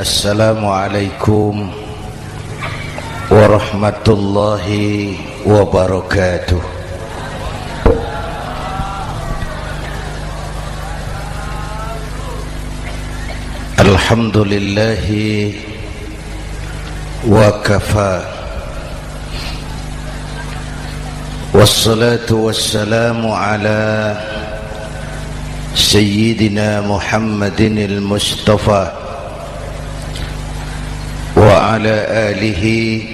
Assalamualaikum warahmatullahi wabarakatuh. Alhamdulillahi wa kafa, wassalatu wassalamu ala sayyidina Muhammadin al-Mustafa wa ala alihi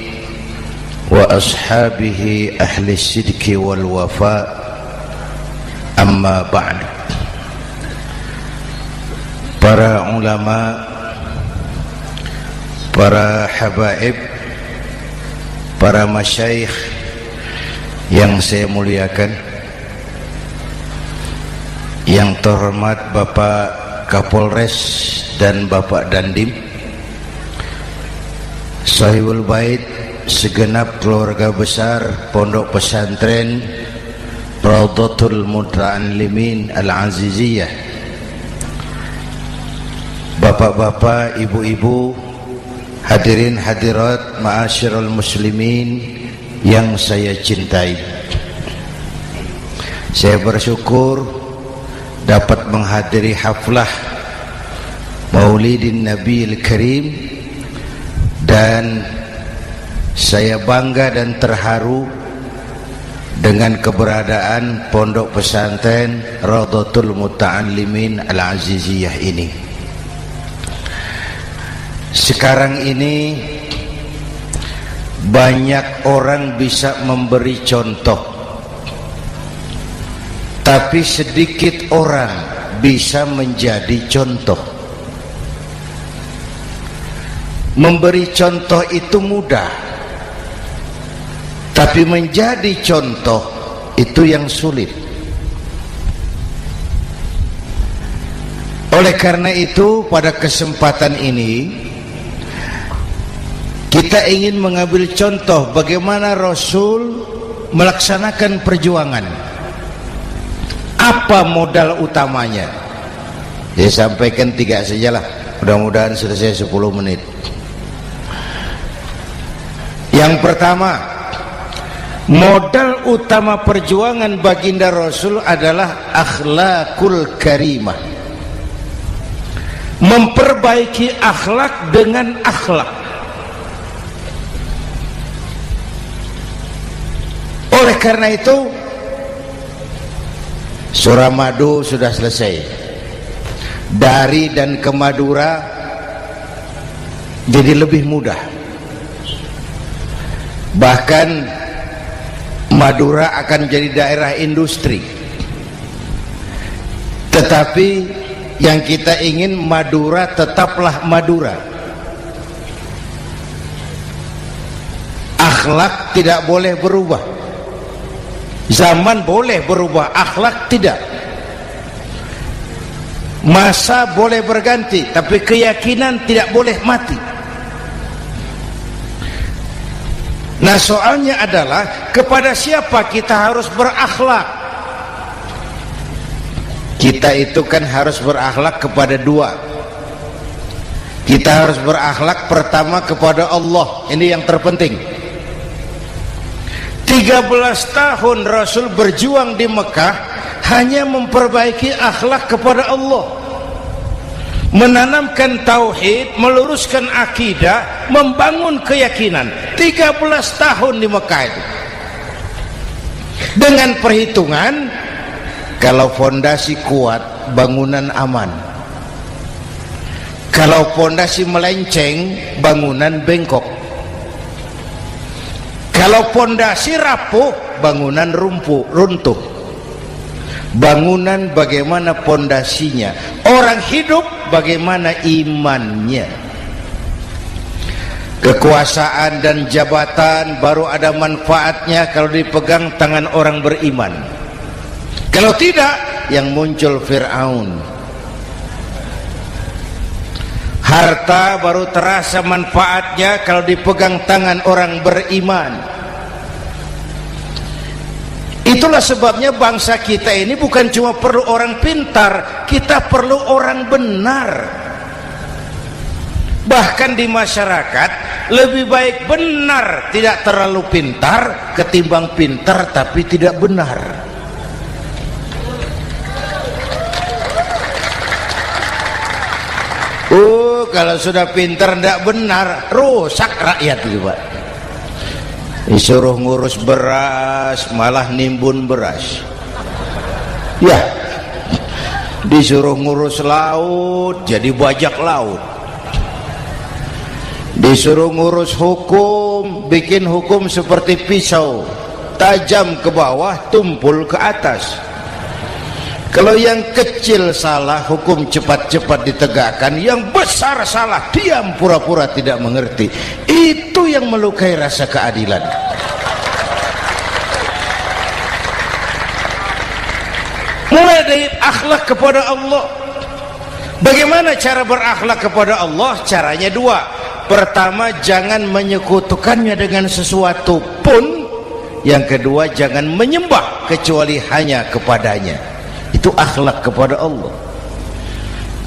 wa ashabihi ahli sidqi wal wafa, amma ba'd. Para ulama, para habaib, para masyayikh yang saya muliakan, yang terhormat Bapak Kapolres dan Bapak Dandim, Sahibul Bait, segenap keluarga besar Pondok Pesantren Raudhatul Muta'allimin Al-Aziziyah, bapak-bapak, ibu-ibu, hadirin hadirat ma'asyiral muslimin yang saya cintai. Saya bersyukur dapat menghadiri haflah Maulidin Nabiil Karim, dan saya bangga dan terharu dengan keberadaan Pondok Pesantren Raudhatul Muta'allimin Al-Aziziyah ini. Sekarang ini banyak orang bisa memberi contoh, tapi sedikit orang bisa menjadi contoh. Memberi contoh itu mudah, tapi menjadi contoh itu yang sulit. Oleh karena itu, pada kesempatan ini kita ingin mengambil contoh bagaimana Rasul melaksanakan perjuangan. Apa modal utamanya? Saya sampaikan 3 sajalah, mudah-mudahan selesai 10 menit. Yang pertama, modal utama perjuangan baginda Rasul adalah akhlakul karimah. Memperbaiki akhlak dengan akhlak. Oleh karena itu, surah Madu sudah selesai. Dari dan ke Madura jadi lebih mudah. Bahkan Madura akan jadi daerah industri. Tetapi yang kita ingin, Madura tetaplah Madura. Akhlak tidak boleh berubah. Zaman boleh berubah, akhlak tidak. Masa boleh berganti, tapi keyakinan tidak boleh mati. Nah, soalnya adalah kepada siapa kita harus berakhlak. Kita itu kan harus berakhlak kepada 2. Kita harus berakhlak pertama kepada Allah. Ini yang terpenting. 13 tahun Rasul berjuang di Mekah hanya memperbaiki akhlak kepada Allah, menanamkan tauhid, meluruskan akidah, membangun keyakinan. 13 tahun di Mekah itu, dengan perhitungan kalau fondasi kuat, bangunan aman. Kalau fondasi melenceng, bangunan bengkok. Kalau fondasi rapuh, bangunan runtuh. Bangunan bagaimana fondasinya, orang hidup bagaimana imannya. Kekuasaan dan jabatan baru ada manfaatnya kalau dipegang tangan orang beriman. Kalau tidak, yang muncul Fir'aun. Harta baru terasa manfaatnya kalau dipegang tangan orang beriman. Itulah sebabnya bangsa kita ini bukan cuma perlu orang pintar, kita perlu orang benar. Bahkan di masyarakat lebih baik benar tidak terlalu pintar ketimbang pintar tapi tidak benar. Kalau sudah pintar tidak benar, rusak rakyat itu Pak. Disuruh ngurus beras malah nimbun beras, ya. Disuruh ngurus laut jadi bajak laut. Disuruh ngurus hukum, bikin hukum seperti pisau, tajam ke bawah, tumpul ke atas. Kalau yang kecil salah, hukum cepat-cepat ditegakkan. Yang besar salah, diam pura-pura tidak mengerti. Itu yang melukai rasa keadilan. Mulai dari akhlak kepada Allah. Bagaimana cara berakhlak kepada Allah? Caranya dua. Pertama, jangan menyekutukannya dengan sesuatu pun. Yang kedua, jangan menyembah kecuali hanya kepadanya. Itu akhlak kepada Allah.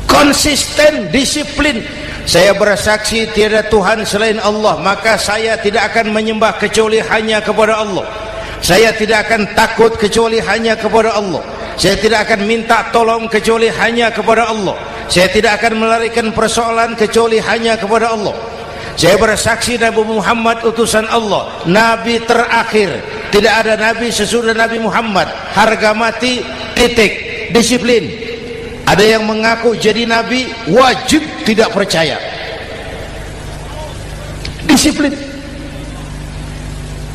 Konsisten, disiplin. Saya bersaksi tiada Tuhan selain Allah, maka saya tidak akan menyembah kecuali hanya kepada Allah. Saya tidak akan takut kecuali hanya kepada Allah. Saya tidak akan minta tolong kecuali hanya kepada Allah. Saya tidak akan melarikan persoalan kecuali hanya kepada Allah. Saya bersaksi Nabi Muhammad utusan Allah, Nabi terakhir. Tidak ada Nabi sesudah Nabi Muhammad. Harga mati, titik. Disiplin. Ada yang mengaku jadi Nabi, wajib tidak percaya. Disiplin.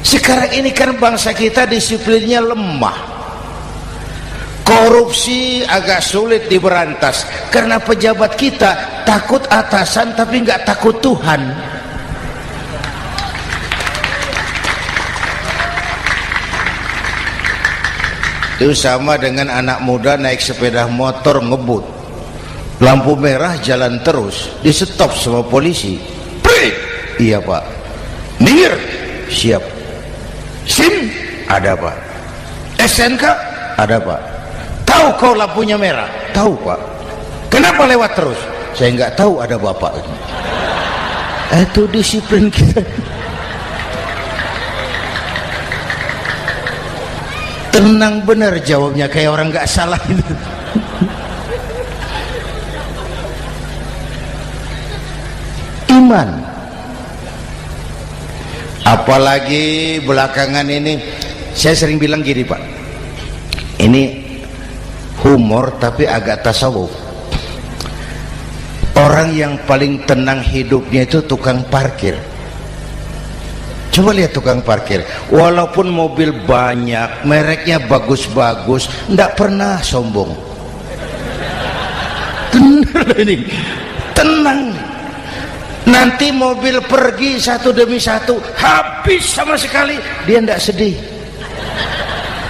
Sekarang ini kan bangsa kita disiplinnya lemah. Korupsi agak sulit diberantas karena pejabat kita takut atasan tapi nggak takut Tuhan. Itu sama dengan anak muda naik sepeda motor ngebut, lampu merah jalan terus, di stop sama polisi. Prit, iya Pak. Minggir, siap. SIM ada Pak. SNK ada Pak. Tahu kau lampunya merah? Tahu Pak. Kenapa lewat terus? Saya nggak tahu, ada Bapak. Itu disiplin kita. Tenang benar jawabnya, kayak orang nggak salah itu. Iman. Apalagi belakangan ini saya sering bilang gini Pak, ini humor tapi agak tasawuf. Orang yang paling tenang hidupnya itu tukang parkir. Coba lihat tukang parkir, walaupun mobil banyak, mereknya bagus-bagus, tidak pernah sombong. Tenang ini, tenang. Nanti mobil pergi satu demi satu, habis sama sekali, dia tidak sedih.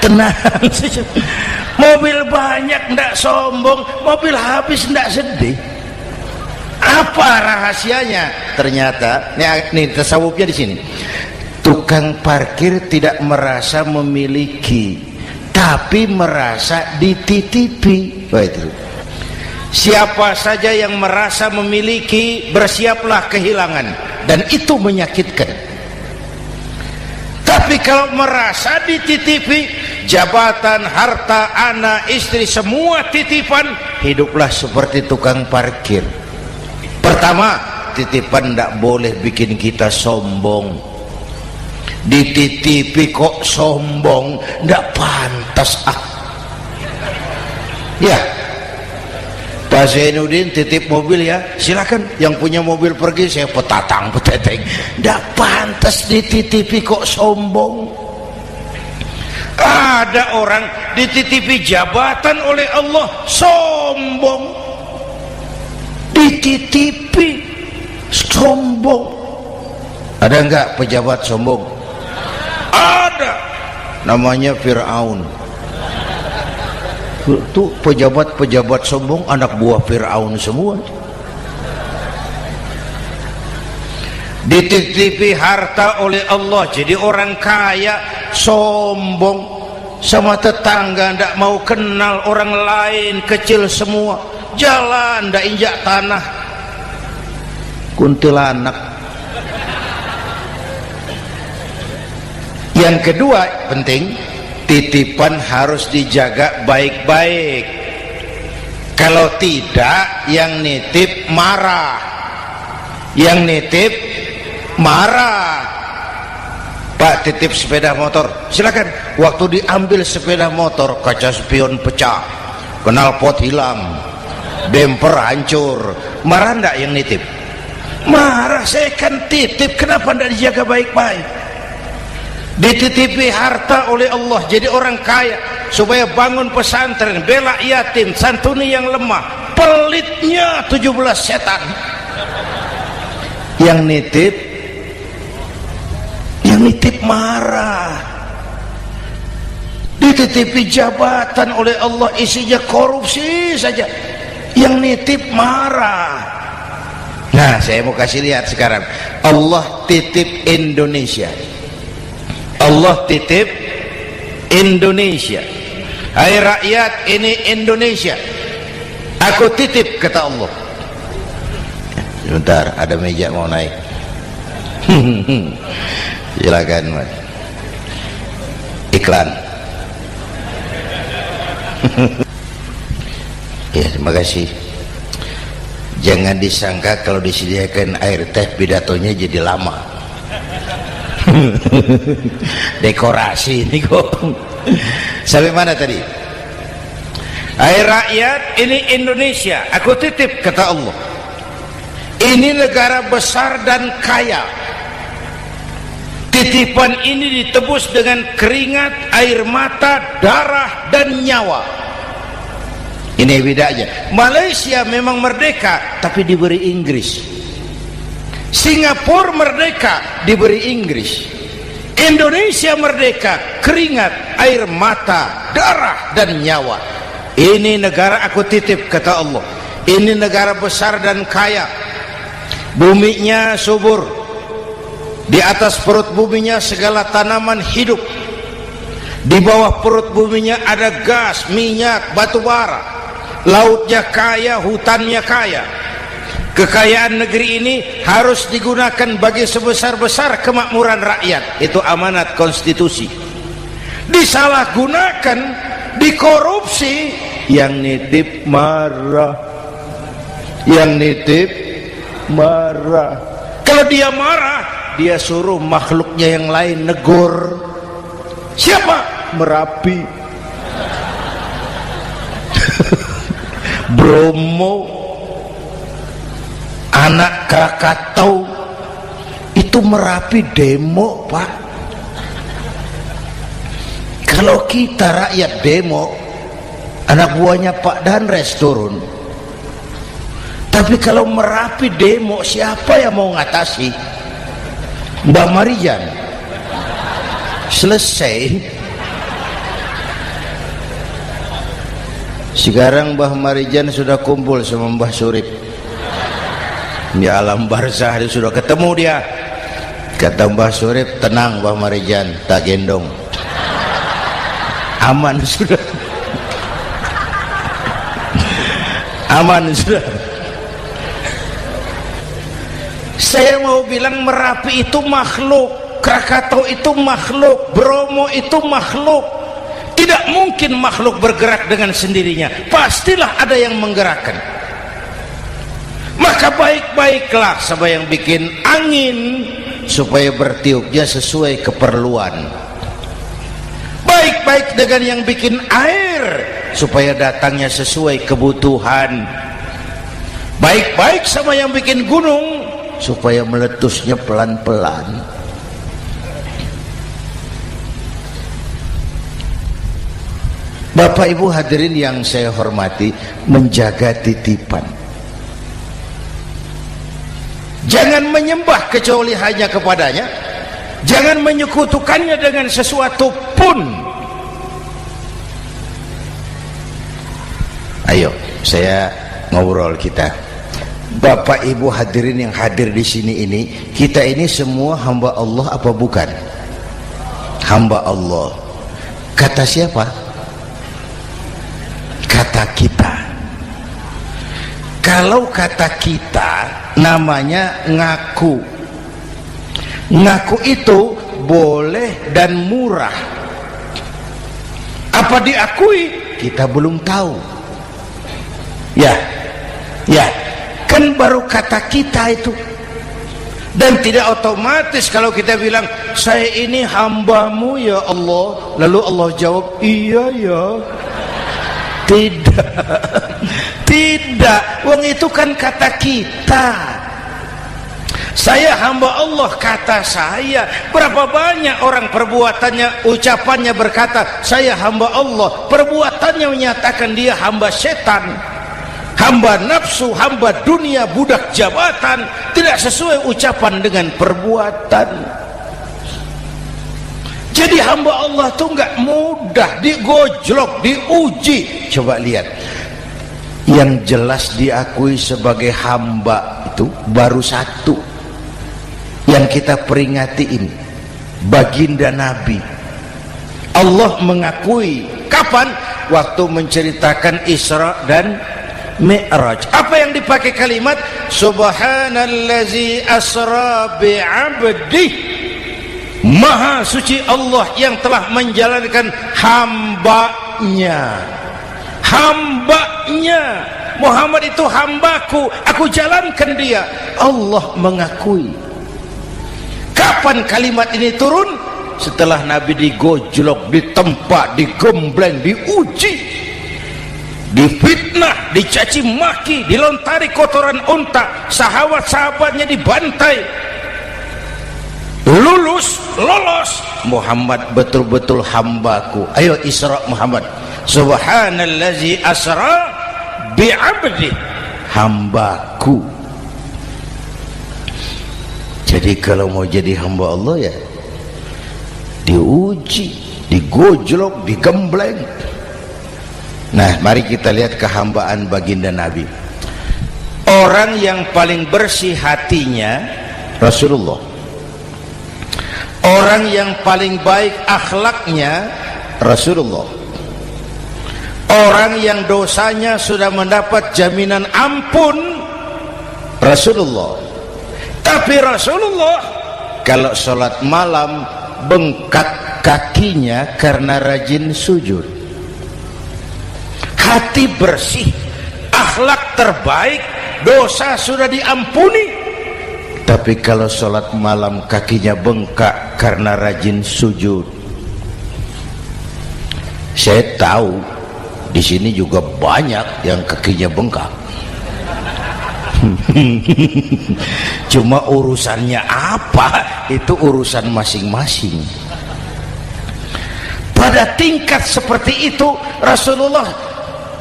Tenang. Mobil banyak tidak sombong, mobil habis tidak sedih. Apa rahasianya? Ternyata, nih tasawufnya di sini. Tukang parkir tidak merasa memiliki, tapi merasa dititipi. Wah, itu. Siapa saja yang merasa memiliki, bersiaplah kehilangan, dan itu menyakitkan. Tapi kalau merasa dititipi, jabatan, harta, anak, istri, semua titipan, hiduplah seperti tukang parkir. Pertama, titipan tidak boleh bikin kita sombong. Dititipi kok sombong, tidak pantas ya. Pak Zainuddin titip mobil ya, silakan. Yang punya mobil pergi, saya petatang peteteng. Tidak pantas dititipi kok sombong. Ada orang dititipi jabatan oleh Allah sombong, dititipi sombong. Ada enggak pejabat sombong? Ada, namanya Fir'aun. Itu pejabat-pejabat sombong anak buah Fir'aun semua. Dititipi harta oleh Allah, jadi orang kaya sombong, sama tetangga tidak mau kenal orang lain, kecil semua, jalan tidak injak tanah. kuntilanak. Yang kedua penting, titipan harus dijaga baik-baik. Kalau tidak, yang nitip marah. Yang nitip marah. Pak, titip sepeda motor, silakan. Waktu diambil sepeda motor, kaca spion pecah, knalpot hilang, bemper hancur. Marah enggak yang nitip? Marah. Saya kan titip, kenapa enggak dijaga baik-baik? Dititipi harta oleh Allah jadi orang kaya supaya bangun pesantren, bela yatim, santuni yang lemah. Pelitnya 17 setan. Yang nitip marah. Dititipi jabatan oleh Allah isinya korupsi saja, yang nitip marah. Nah, saya mau kasih lihat sekarang. Allah titip Indonesia. Allah titip Indonesia. Hai rakyat, ini Indonesia, aku titip, kata Allah. Sebentar, ada meja mau naik. Silakan Mas. Iklan. Ya, terima kasih. Jangan disangka kalau disediakan air teh pidatonya jadi lama. Dekorasi ini kok. Sampai mana tadi? Hai rakyat, ini Indonesia, aku titip, kata Allah. Ini negara besar dan kaya. Titipan ini ditebus dengan keringat, air mata, darah, dan nyawa. Ini bedanya. Malaysia memang merdeka, tapi diberi Inggris. Singapura merdeka, diberi Inggris. Indonesia merdeka, keringat, air mata, darah, dan nyawa. Ini negara aku titip, kata Allah. Ini negara besar dan kaya. Buminya subur. Di atas perut buminya segala tanaman hidup. Di bawah perut buminya ada gas, minyak, batu bara. Lautnya kaya, hutannya kaya. Kekayaan negeri ini harus digunakan bagi sebesar-besar kemakmuran rakyat. Itu amanat konstitusi. Disalahgunakan, dikorupsi, yang nitip marah. Yang nitip marah. Kalau dia marah, dia suruh makhluknya yang lain negur. Siapa? Merapi, Bromo, anak Krakatau. Itu Merapi demo, Pak. Kalau kita rakyat demo, anak buahnya Pak Danres turun. Tapi kalau Merapi demo, siapa yang mau ngatasi? Mbak Marijan. Selesai. Sekarang Mbah Marijan sudah kumpul sama Mbah Surip di alam barzah. Dia sudah ketemu dia. Kata Mbah Surip, tenang Mbah Marijan, tak gendong, aman sudah. Aman sudah. Saya mau bilang Merapi itu makhluk, Krakatau itu makhluk, Bromo itu makhluk. Tidak mungkin makhluk bergerak dengan sendirinya, pastilah ada yang menggerakkan. Maka baik-baiklah sama yang bikin angin supaya bertiupnya sesuai keperluan. Baik-baik dengan yang bikin air supaya datangnya sesuai kebutuhan. Baik-baik sama yang bikin gunung supaya meletusnya pelan-pelan. Bapak Ibu hadirin yang saya hormati, menjaga titipan. Jangan menyembah kecuali hanya kepadanya. Jangan menyekutukannya dengan sesuatu pun. Ayo, saya ngobrol kita. Bapak Ibu hadirin yang hadir di sini ini, kita ini semua hamba Allah apa bukan? Hamba Allah. Kata siapa? Kata kita. Kalau kata kita, namanya ngaku. Ngaku itu boleh dan murah. Apa diakui? Kita belum tahu. Ya, kan baru kata kita itu. Dan tidak otomatis kalau kita bilang saya ini hambamu ya Allah, lalu Allah jawab iya ya. Tidak, wong itu kan kata kita. Saya hamba Allah, kata saya. Berapa banyak orang perbuatannya, ucapannya berkata saya hamba Allah, perbuatannya menyatakan dia hamba setan, hamba nafsu, hamba dunia, budak jabatan. Tidak sesuai ucapan dengan perbuatan. Jadi hamba Allah itu nggak mudah, digojlok, diuji. Coba lihat, yang jelas diakui sebagai hamba itu baru satu yang kita peringati ini, baginda Nabi. Allah mengakui kapan? Waktu menceritakan Isra dan Mi'raj. Apa yang dipakai kalimat? Subhanallazi asra bi'abdih. Maha suci Allah yang telah menjalankan hambanya. Hambanya. Muhammad itu hambaku, aku jalankan dia. Allah mengakui. Kapan kalimat ini turun? Setelah Nabi digojlok, ditempa, digembleng, diuji, difitnah, dicaci maki, dilontari kotoran unta, sahabat-sahabatnya dibantai. Lolos, Muhammad betul-betul hambaku. Ayo Isra Muhammad. Subhanallazi asra bi'abdi, hambaku. Jadi kalau mau jadi hamba Allah ya diuji, digojlok, digembleng. Nah, mari kita lihat kehambaan baginda Nabi. Orang yang paling bersih hatinya Rasulullah. Orang yang paling baik akhlaknya Rasulullah. Orang yang dosanya sudah mendapat jaminan ampun Rasulullah. Tapi Rasulullah kalau sholat malam bengkak kakinya karena rajin sujud. Hati bersih, akhlak terbaik, dosa sudah diampuni. Tapi kalau sholat malam kakinya bengkak karena rajin sujud. Saya tahu di sini juga banyak yang kakinya bengkak. Cuma urusannya apa, itu urusan masing-masing. Pada tingkat seperti itu Rasulullah,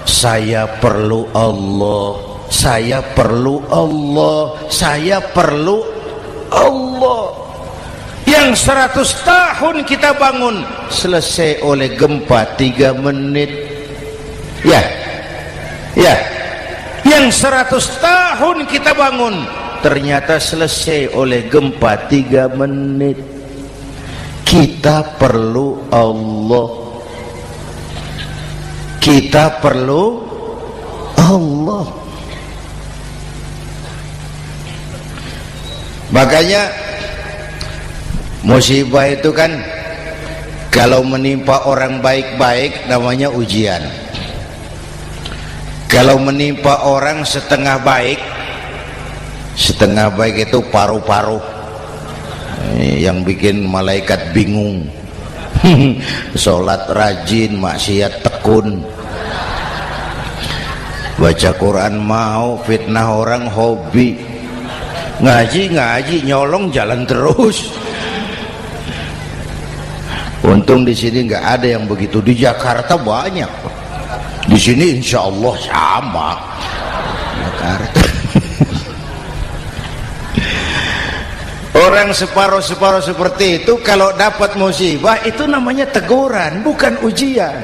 saya perlu Allah, saya perlu Allah, saya perlu Allah. Yang 100 tahun kita bangun selesai oleh gempa 3 menit. Ya, yang 100 tahun kita bangun ternyata selesai oleh gempa 3 menit. Kita perlu Allah, kita perlu Allah. Makanya musibah itu kan kalau menimpa orang baik-baik namanya ujian. Kalau menimpa orang setengah baik itu paruh-paruh yang bikin malaikat bingung. Sholat rajin, maksiat tekun, baca Quran mau, fitnah orang hobi, ngaji nyolong jalan terus. Untung di sini nggak ada yang begitu. Di Jakarta banyak. Di sini insya Allah sama. Jakarta. Orang separuh-separuh seperti itu kalau dapat musibah itu namanya teguran, bukan ujian.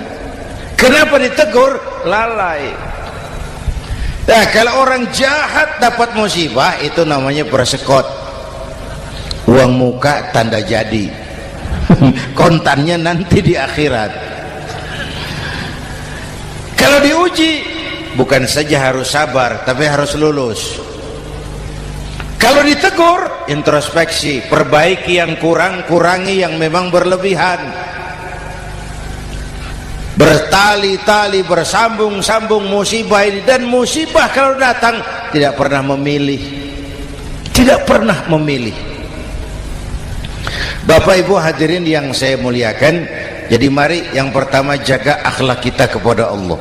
Kenapa ditegur? Lalai. Nah, kalau orang jahat dapat musibah itu namanya persekot. Uang muka tanda jadi. Kontannya nanti di akhirat. Kalau diuji bukan saja harus sabar tapi harus lulus. Kalau ditegur, introspeksi, perbaiki yang kurang, kurangi yang memang berlebihan. Bertali-tali, bersambung-sambung musibah ini, dan musibah kalau datang tidak pernah memilih, tidak pernah memilih. Bapak Ibu hadirin yang saya muliakan, jadi mari yang pertama jaga akhlak kita kepada Allah.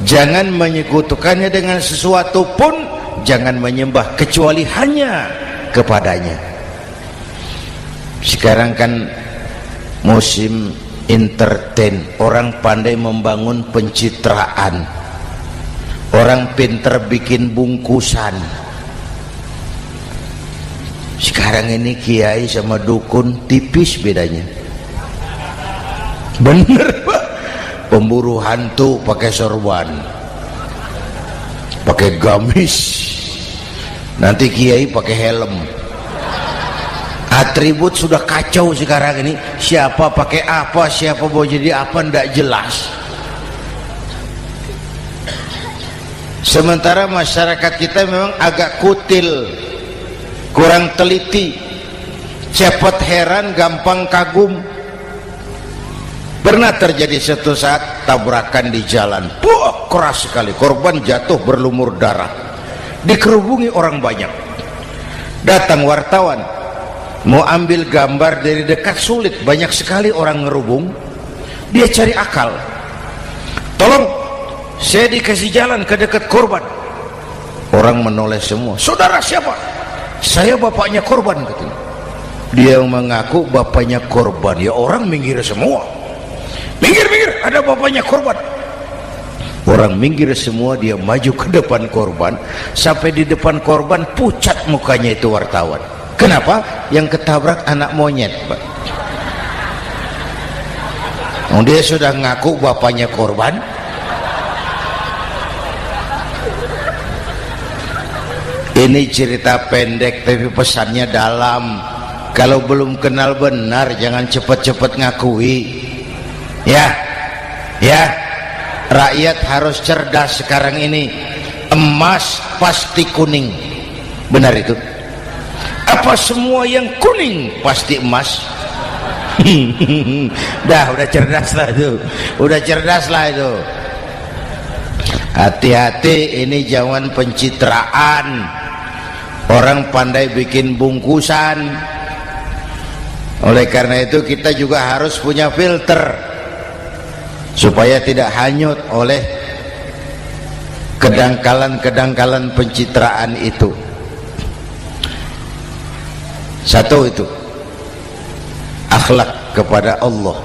Jangan menyekutukannya dengan sesuatu pun, jangan menyembah kecuali hanya kepadanya. Sekarang kan musim entertain, orang pandai membangun pencitraan, orang pinter bikin bungkusan. Sekarang ini kiai sama dukun tipis bedanya. Bener Pak, pemburu hantu pakai sorban, pakai gamis, nanti kiai pakai helm. Atribut sudah kacau sekarang ini, siapa pakai apa, siapa mau jadi apa, tidak jelas. Sementara masyarakat kita memang agak kutil, kurang teliti, cepat heran, gampang kagum. Pernah terjadi suatu saat tabrakan di jalan, keras sekali, korban jatuh berlumur darah, dikerubungi orang banyak. Datang wartawan mau ambil gambar dari dekat, sulit, banyak sekali orang ngerubung. Dia cari akal, tolong saya dikasih jalan ke dekat korban. Orang menoleh semua. Saudara siapa? Saya bapaknya korban, katanya. Dia mengaku bapaknya korban. Ya orang minggir semua, minggir, ada bapaknya korban. Orang minggir semua, dia maju ke depan korban. Sampai di depan korban pucat mukanya itu wartawan. Kenapa? Yang ketabrak anak monyet, Pak. Dia sudah ngaku bapaknya korban. Ini cerita pendek tapi pesannya dalam. Kalau belum kenal benar jangan cepat-cepat ngakui. Ya, rakyat harus cerdas sekarang ini. Emas pasti kuning, benar itu? Apa semua yang kuning pasti emas? udah cerdas lah itu, udah cerdas lah itu. Hati-hati, ini zaman pencitraan. Orang pandai bikin bungkusan. Oleh karena itu kita juga harus punya filter supaya tidak hanyut oleh kedangkalan-kedangkalan pencitraan itu. Satu itu akhlak kepada Allah.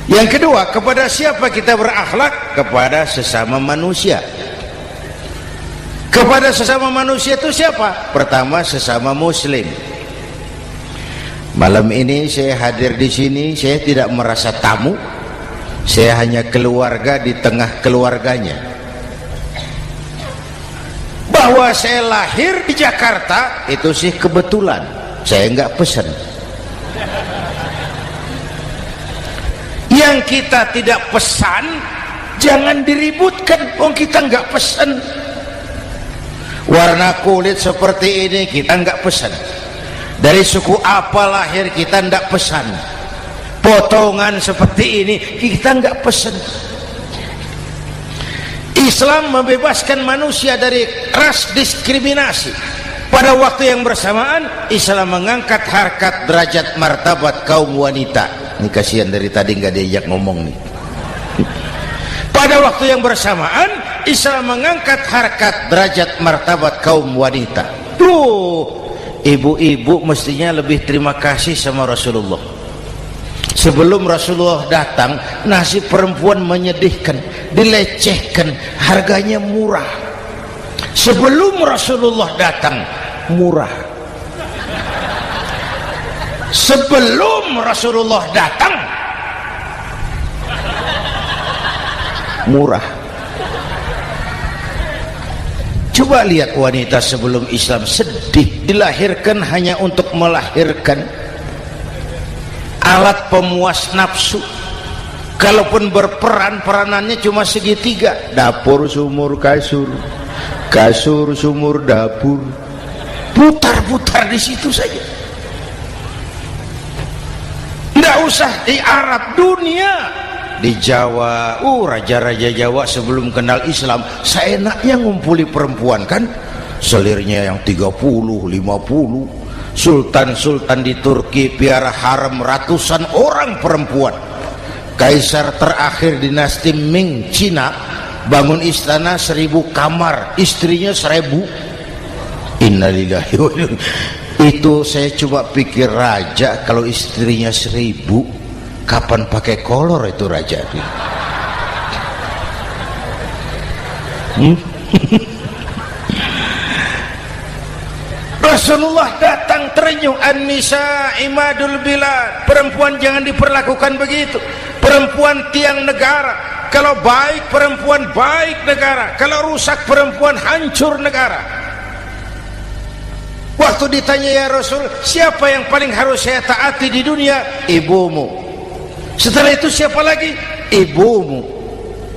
Yang kedua, kepada siapa kita berakhlak? Kepada sesama manusia. Kepada sesama manusia itu siapa? Pertama, sesama muslim. Malam ini saya hadir di sini, saya tidak merasa tamu. Saya hanya keluarga di tengah keluarganya. Bahwa saya lahir di Jakarta itu sih kebetulan. Saya enggak pesan. Yang kita tidak pesan jangan diributkan. Kita enggak pesan. Warna kulit seperti ini kita enggak pesan. Dari suku apa lahir kita enggak pesan. Potongan seperti ini kita enggak pesan. Islam membebaskan manusia dari ras diskriminasi. Pada waktu yang bersamaan Islam mengangkat harkat, derajat, martabat kaum wanita. Ini kasihan dari tadi nggak diajak ngomong nih. Pada waktu yang bersamaan Islam mengangkat harkat, derajat, martabat kaum wanita. Ibu-ibu mestinya lebih terima kasih sama Rasulullah. Sebelum Rasulullah datang, nasib perempuan menyedihkan, dilecehkan, harganya murah. Sebelum Rasulullah datang, murah. Sebelum Rasulullah datang, murah. Coba lihat wanita sebelum Islam, sedih, dilahirkan hanya untuk melahirkan, alat pemuas nafsu. Kalaupun berperan, peranannya cuma segitiga, dapur sumur kasur, kasur sumur dapur. putar-putar di situ saja, tidak usah di Arab, dunia. Di Jawa, raja-raja Jawa sebelum kenal Islam seenaknya ngumpuli perempuan kan, selirnya yang 30, 50. Sultan-sultan di Turki piara harem ratusan orang perempuan. Kaisar terakhir dinasti Ming Cina bangun istana 1000 kamar, istrinya 1000. Innalillahi wa inna. Itu saya coba pikir, raja kalau istrinya 1000, kapan pakai kolor itu raja? Rasulullah datang terenyuh, an-nisa imadul bilad, perempuan jangan diperlakukan begitu, perempuan tiang negara, kalau baik perempuan baik negara, kalau rusak perempuan hancur negara. Waktu ditanya, ya Rasul, siapa yang paling harus saya taati di dunia? Ibumu. Setelah itu siapa lagi? Ibumu.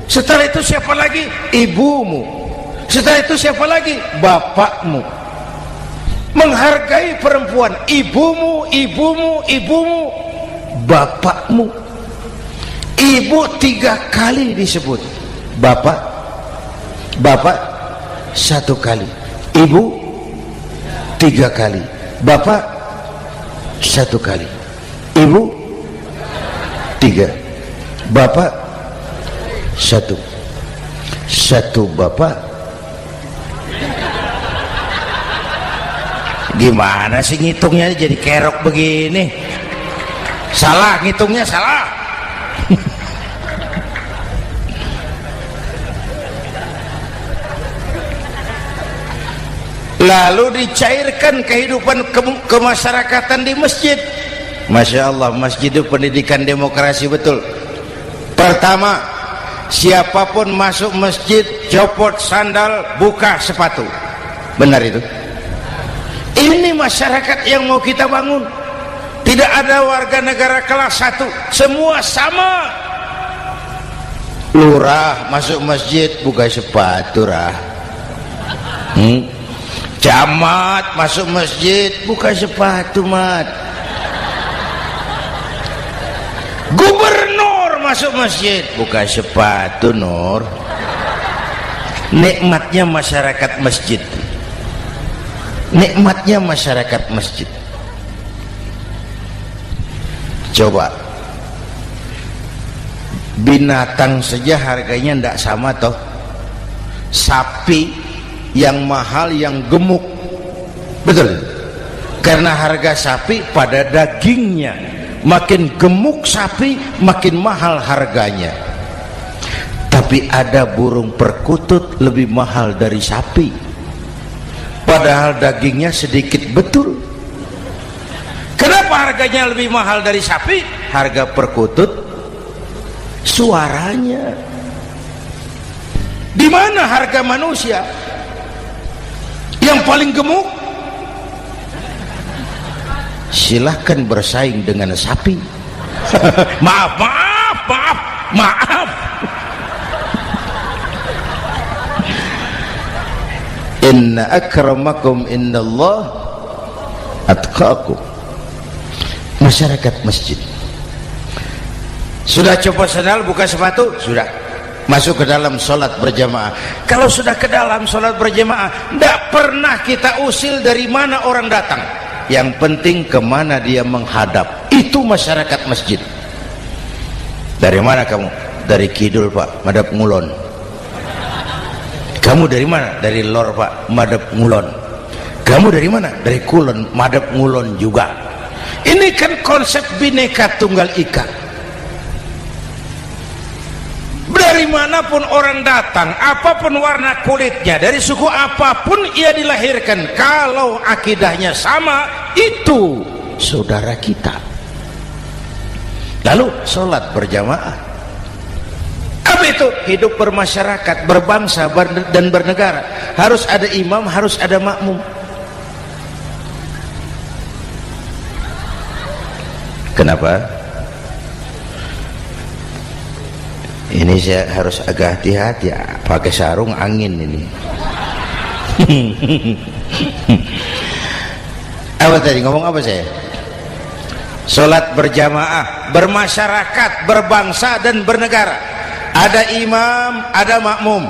Setelah itu siapa lagi? Ibumu. Setelah itu siapa lagi? Bapakmu. Menghargai perempuan, ibumu, ibumu, ibumu, bapakmu. Ibu 3 kali disebut, bapak 1 kali, ibu 3 kali, bapak 1 kali, ibu 3, bapak 1 bapak. Gimana sih ngitungnya jadi kerok begini? Salah ngitungnya, salah. Lalu dicairkan kehidupan kemasyarakatan di masjid. Masya Allah, masjid itu pendidikan demokrasi betul. Pertama, siapapun masuk masjid copot sandal, buka sepatu. Benar itu? Ini masyarakat yang mau kita bangun. Tidak ada warga negara kelas 1, semua sama. Lurah masuk masjid buka sepatu, rah. Camat masuk masjid buka sepatu, mat. Gubernur masuk masjid buka sepatu, Nur. Nikmatnya masyarakat masjid, nikmatnya masyarakat masjid. Coba binatang saja harganya tidak sama toh. Sapi yang mahal, yang gemuk, betul, karena harga sapi pada dagingnya. Makin gemuk sapi makin mahal harganya. Tapi ada burung perkutut lebih mahal dari sapi, padahal dagingnya sedikit betul. Kenapa harganya lebih mahal dari sapi? Harga perkutut suaranya. Di mana harga manusia yang paling gemuk? Silahkan bersaing dengan sapi. Maaf. Inna akramakum indallah atqakum. Masyarakat masjid sudah coba sandal, buka sepatu, sudah masuk ke dalam sholat berjamaah. Kalau sudah ke dalam sholat berjamaah, tidak pernah kita usil dari mana orang datang, yang penting kemana dia menghadap. Itu masyarakat masjid. Dari mana kamu? Dari kidul, Pak, madhab ngulon. Kamu dari mana? Dari lor, Pak, madhab ngulon. Kamu dari mana? Dari kulon, madhab ngulon juga. Ini kan konsep bineka tunggal ika. Dari manapun orang datang, apapun warna kulitnya, dari suku apapun ia dilahirkan, kalau akidahnya sama, itu saudara kita. Lalu sholat berjamaah. Apa itu? Hidup bermasyarakat, berbangsa dan bernegara. Harus ada imam, harus ada makmum. Kenapa? Ini saya harus agak hati-hati ya, pakai sarung angin ini. Apa tadi ngomong apa saya? Sholat berjamaah, bermasyarakat, berbangsa dan bernegara. Ada imam, ada makmum.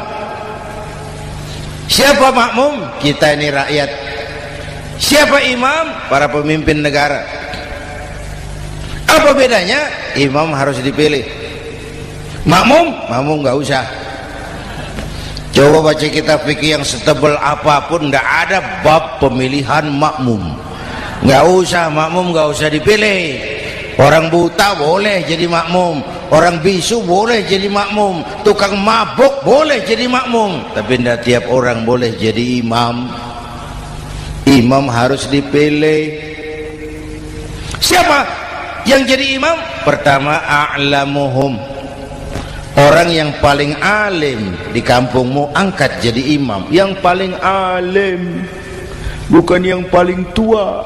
Siapa makmum? Kita ini rakyat. Siapa imam? Para pemimpin negara. Apa bedanya? Imam harus dipilih. Makmum nggak usah. Coba baca kitab fikih yang setebal apapun, nggak ada bab pemilihan makmum. Nggak usah, makmum nggak usah dipilih. Orang buta boleh jadi makmum, orang bisu boleh jadi makmum, tukang mabuk boleh jadi makmum, tapi tidak tiap orang boleh jadi imam. Imam harus dipilih. Siapa yang jadi imam? Pertama, a'lamuhum, orang yang paling alim di kampungmu angkat jadi imam. Yang paling alim, bukan yang paling tua.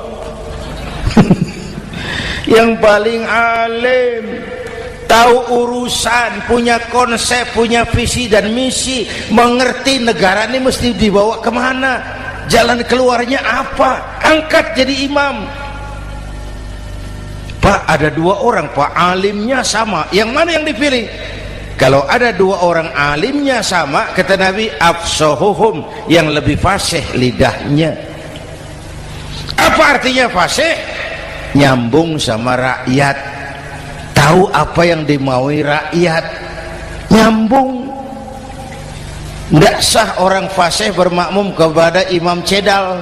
Yang paling alim, tahu urusan, punya konsep, punya visi dan misi, mengerti negara ini mesti dibawa kemana, jalan keluarnya apa, angkat jadi imam. Pak, ada dua orang Pak, alimnya sama, yang mana yang dipilih? Kalau ada dua orang alimnya sama, kata Nabi, afsahuhum, yang lebih fasih lidahnya. Apa artinya fasih? Nyambung sama rakyat, tahu apa yang dimaui rakyat, nyambung. Tidak sah orang fasih bermakmum kepada imam cedal.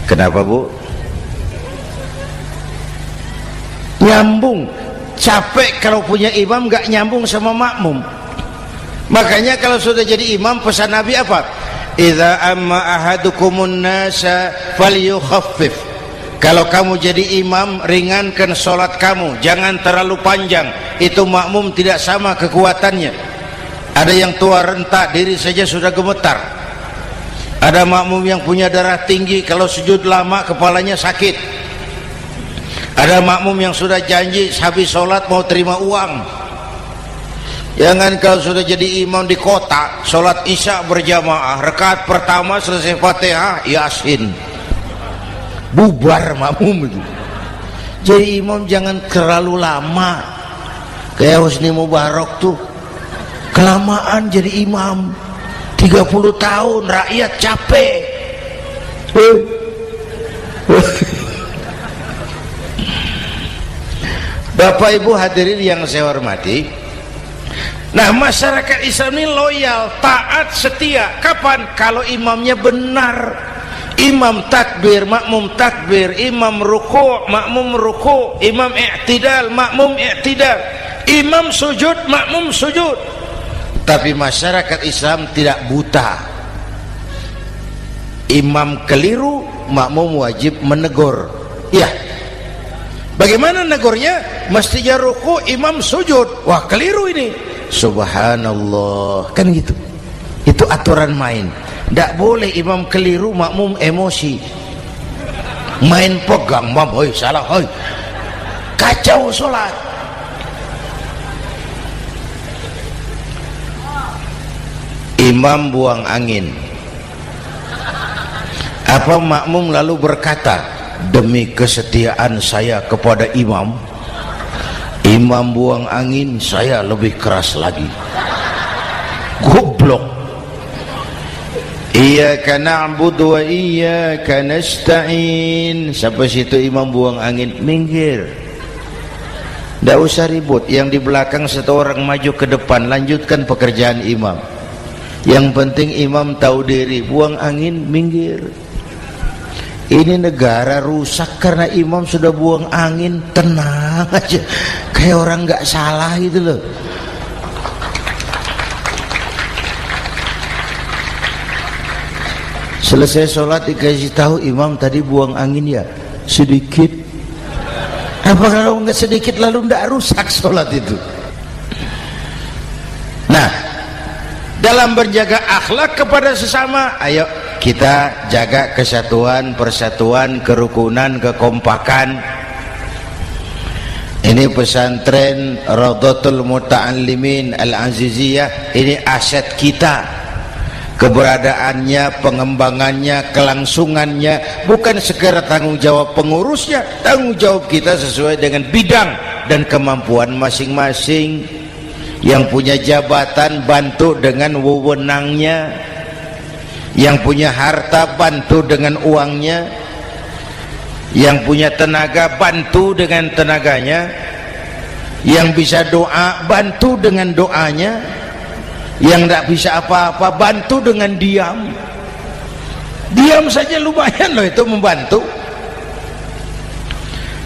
Kenapa Bu? Nyambung. Capek kalau punya imam gak nyambung sama makmum. Makanya kalau sudah jadi imam, pesan Nabi apa? Idza amma ahadukumun nasa falyukhaffif. Kalau kamu jadi imam, ringankan sholat kamu, jangan terlalu panjang. Itu makmum tidak sama kekuatannya. Ada yang tua renta, diri saja sudah gemetar. Ada makmum yang punya darah tinggi, kalau sujud lama kepalanya sakit. Ada makmum yang sudah janji habis sholat mau terima uang. Jangan kalau sudah jadi imam di kota, sholat isya berjamaah, rakaat pertama selesai Fatihah, Yasin, bubar makmum itu. Jadi imam jangan terlalu lama, kayak Husni Mubarak tuh kelamaan jadi imam 30 tahun, rakyat capek. Bapak Ibu hadirin yang saya hormati, nah masyarakat Islam ini loyal, taat, setia. Kapan? Kalau imamnya benar. Imam takbir, makmum takbir, imam ruku', makmum ruku', imam i'tidal, makmum i'tidal, imam sujud, makmum sujud. Tapi masyarakat Islam tidak buta. Imam keliru, makmum wajib menegur. Ya, bagaimana negurnya? Mestinya ruku', imam sujud. Wah, keliru ini. Subhanallah, kan gitu. Itu aturan main. Tidak boleh imam keliru, makmum emosi, main pegang, mam, hoi salah, hoi, kacau sholat. Imam buang angin, apa makmum lalu berkata, demi kesetiaan saya kepada imam, imam buang angin, saya lebih keras lagi. Goblok. Iyyaka na'budu wa iyyaka nasta'in. Sampai situ imam buang angin, minggir. Tidak usah ribut. Yang di belakang satu orang maju ke depan, lanjutkan pekerjaan imam. Yang penting imam tahu diri, buang angin, minggir. Ini negara rusak karena imam sudah buang angin. Tenang aja, kayak orang nggak salah gitu loh. Selesai sholat dikasih tahu, imam tadi buang angin ya sedikit. Apa kalau nggak sedikit lalu nggak rusak sholat itu? Nah, dalam berjaga akhlak kepada sesama, ayo kita jaga kesatuan, persatuan, kerukunan, kekompakan. Ini pesantren Raudhatul Muta'allimin Al-Aziziyah, ini aset kita. keberadaannya, pengembangannya, kelangsungannya, bukan sekedar tanggung jawab pengurusnya, tanggung jawab kita sesuai dengan bidang dan kemampuan masing-masing. Yang punya jabatan bantu dengan wewenangnya, yang punya harta bantu dengan uangnya, yang punya tenaga bantu dengan tenaganya, yang bisa doa bantu dengan doanya, yang tidak bisa apa-apa bantu dengan diam. Diam saja lumayan loh itu membantu.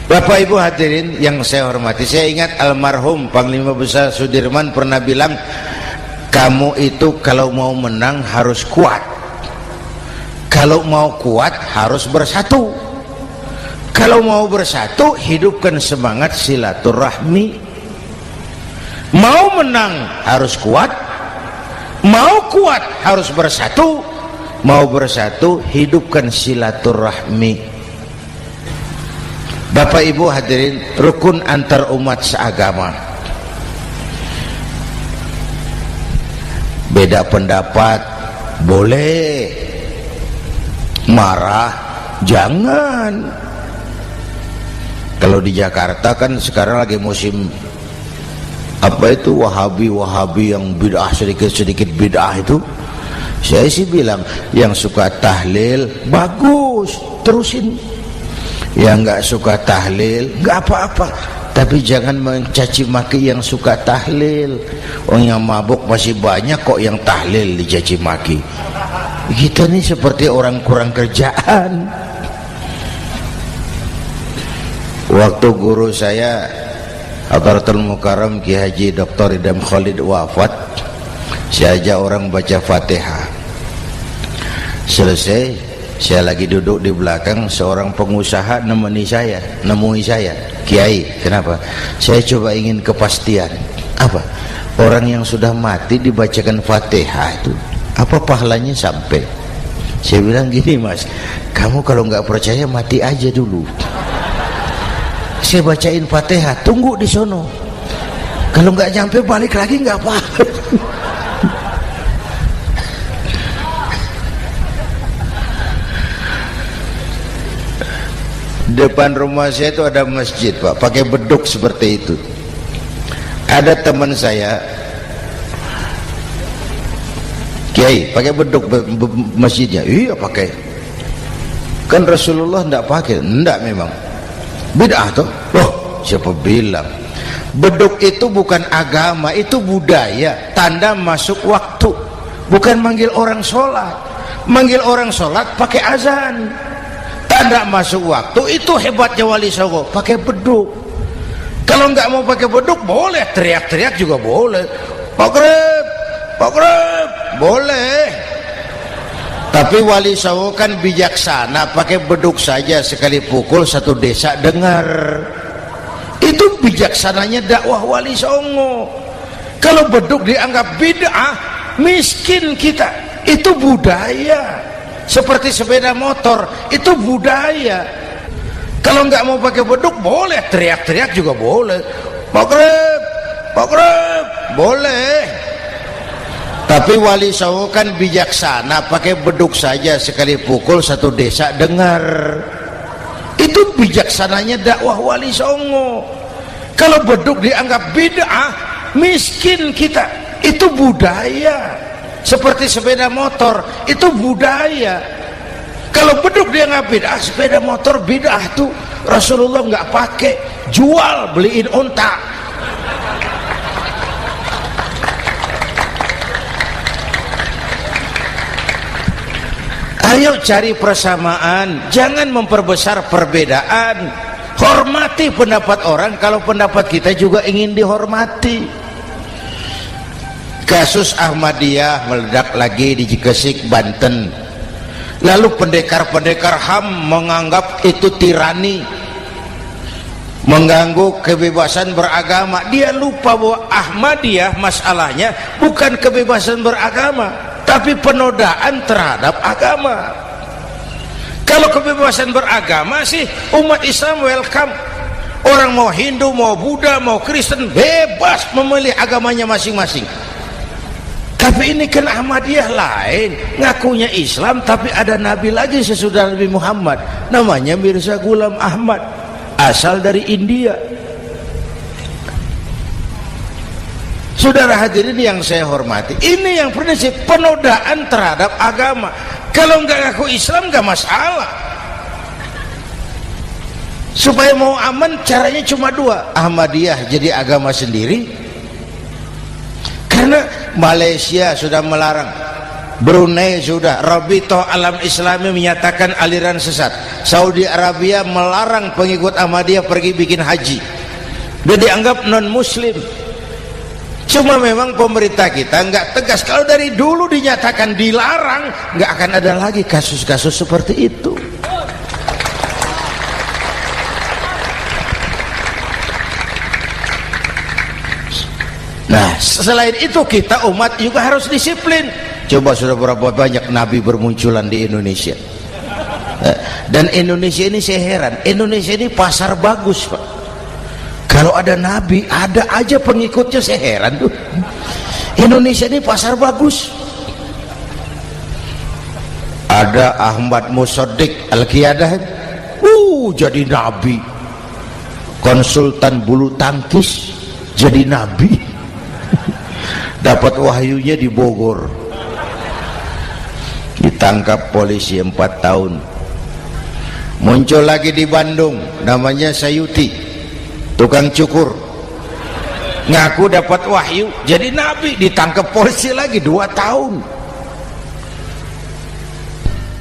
Bapak Ibu hadirin yang saya hormati, saya ingat almarhum Panglima Besar Sudirman pernah bilang, kamu itu kalau mau menang harus kuat, kalau mau kuat harus bersatu, kalau mau bersatu hidupkan semangat silaturahmi. Mau menang harus kuat, mau kuat harus bersatu, mau bersatu hidupkan silaturahmi. Bapak Ibu hadirin, rukun antar umat seagama. Beda pendapat boleh, marah jangan. Kalau di Jakarta kan sekarang lagi musim apa itu wahabi yang bid'ah, sedikit bid'ah itu. Saya sih bilang yang suka tahlil bagus, terusin. Yang nggak suka tahlil nggak apa-apa, tapi jangan mencaci maki yang suka tahlil. Orang yang mabuk masih banyak kok yang tahlil dicaci maki. Kita nih seperti orang kurang kerjaan. Waktu guru saya Hadratul Mukarram Ki Haji Dr. Idham Khalid wafat, saya ajak orang baca Fatihah. Selesai, saya lagi duduk di belakang, seorang pengusaha nemui saya, Kiai, kenapa? Saya coba ingin kepastian. Apa? Orang yang sudah mati dibacakan Fatihah itu apa pahalanya sampai? Saya bilang gini, Mas, kamu kalau nggak percaya mati aja dulu. Saya bacain Fatihah, tunggu di sono. Kalau nggak nyampe balik lagi nggak apa-apa. Depan rumah saya itu ada masjid, Pak, pakai beduk seperti itu. Ada teman saya Kiai pakai beduk masjidnya. Iya pakai. Kan Rasulullah tidak pakai. Tidak memang. Bid'ah toh. Loh, siapa bilang? Beduk itu bukan agama, itu budaya, tanda masuk waktu. Bukan manggil orang sholat. Manggil orang sholat pakai azan. Tanda masuk waktu, itu hebatnya Wali Songo, pakai beduk. Kalau nggak mau pakai beduk boleh, teriak-teriak juga boleh. Pak Greb, boleh. Tapi Wali Songo kan bijaksana, pakai beduk saja, sekali pukul satu desa dengar. Itu bijaksananya dakwah Wali Songo. Kalau beduk dianggap bid'ah, miskin kita. Itu budaya. Seperti sepeda motor, itu budaya. Kalau nggak mau pakai beduk boleh, teriak-teriak juga boleh. Pak Greb, boleh. Tapi Wali Songo kan bijaksana, pakai beduk saja, sekali pukul satu desa dengar. Itu bijaksananya dakwah Wali Songo. Kalau beduk dianggap bid'ah, miskin kita. Itu budaya. Seperti sepeda motor, itu budaya. Kalau beduk dia nggak bid'ah, sepeda motor bid'ah tuh. Rasulullah nggak pakai, jual, beliin unta. Ayo cari persamaan, jangan memperbesar perbedaan. Hormati pendapat orang kalau pendapat kita juga ingin dihormati. Kasus Ahmadiyah meledak lagi di Cikesik, Banten. Lalu pendekar-pendekar HAM menganggap itu tirani, mengganggu kebebasan beragama. Dia lupa bahwa Ahmadiyah masalahnya bukan kebebasan beragama, tapi penodaan terhadap agama. Kalau kebebasan beragama sih umat Islam welcome. Orang mau Hindu, mau Buddha, mau Kristen bebas memilih agamanya masing-masing. Tapi ini kan Ahmadiyah lain, ngakunya Islam tapi ada nabi lagi sesudah Nabi Muhammad, namanya Mirza Ghulam Ahmad, asal dari India. Saudara hadirin yang saya hormati, ini yang prinsip penodaan terhadap agama. Kalau nggak ngaku Islam nggak masalah. Supaya mau aman caranya cuma dua, Ahmadiyah jadi agama sendiri, karena Malaysia sudah melarang, Brunei sudah, Rabitoh Alam Islami menyatakan aliran sesat, Saudi Arabia melarang pengikut Ahmadiyah pergi bikin haji, dia dianggap non muslim. Cuma memang pemerintah kita nggak tegas. Kalau dari dulu dinyatakan dilarang, nggak akan ada lagi kasus-kasus seperti itu. Nah, selain itu kita umat juga harus disiplin. Coba sudah berapa banyak nabi bermunculan di Indonesia. Dan Indonesia ini saya heran, Indonesia ini pasar bagus, Pak. Kalau ada nabi, ada aja pengikutnya, saya heran tuh. Indonesia ini pasar bagus. Ada Ahmad Musaddiq Al-Qiyadah, jadi nabi. Konsultan bulu tangkis jadi nabi. Dapat wahyunya di Bogor. Ditangkap polisi 4 tahun. Muncul lagi di Bandung, namanya Sayuti, tukang cukur, ngaku dapat wahyu jadi nabi, ditangkap polisi lagi 2 tahun.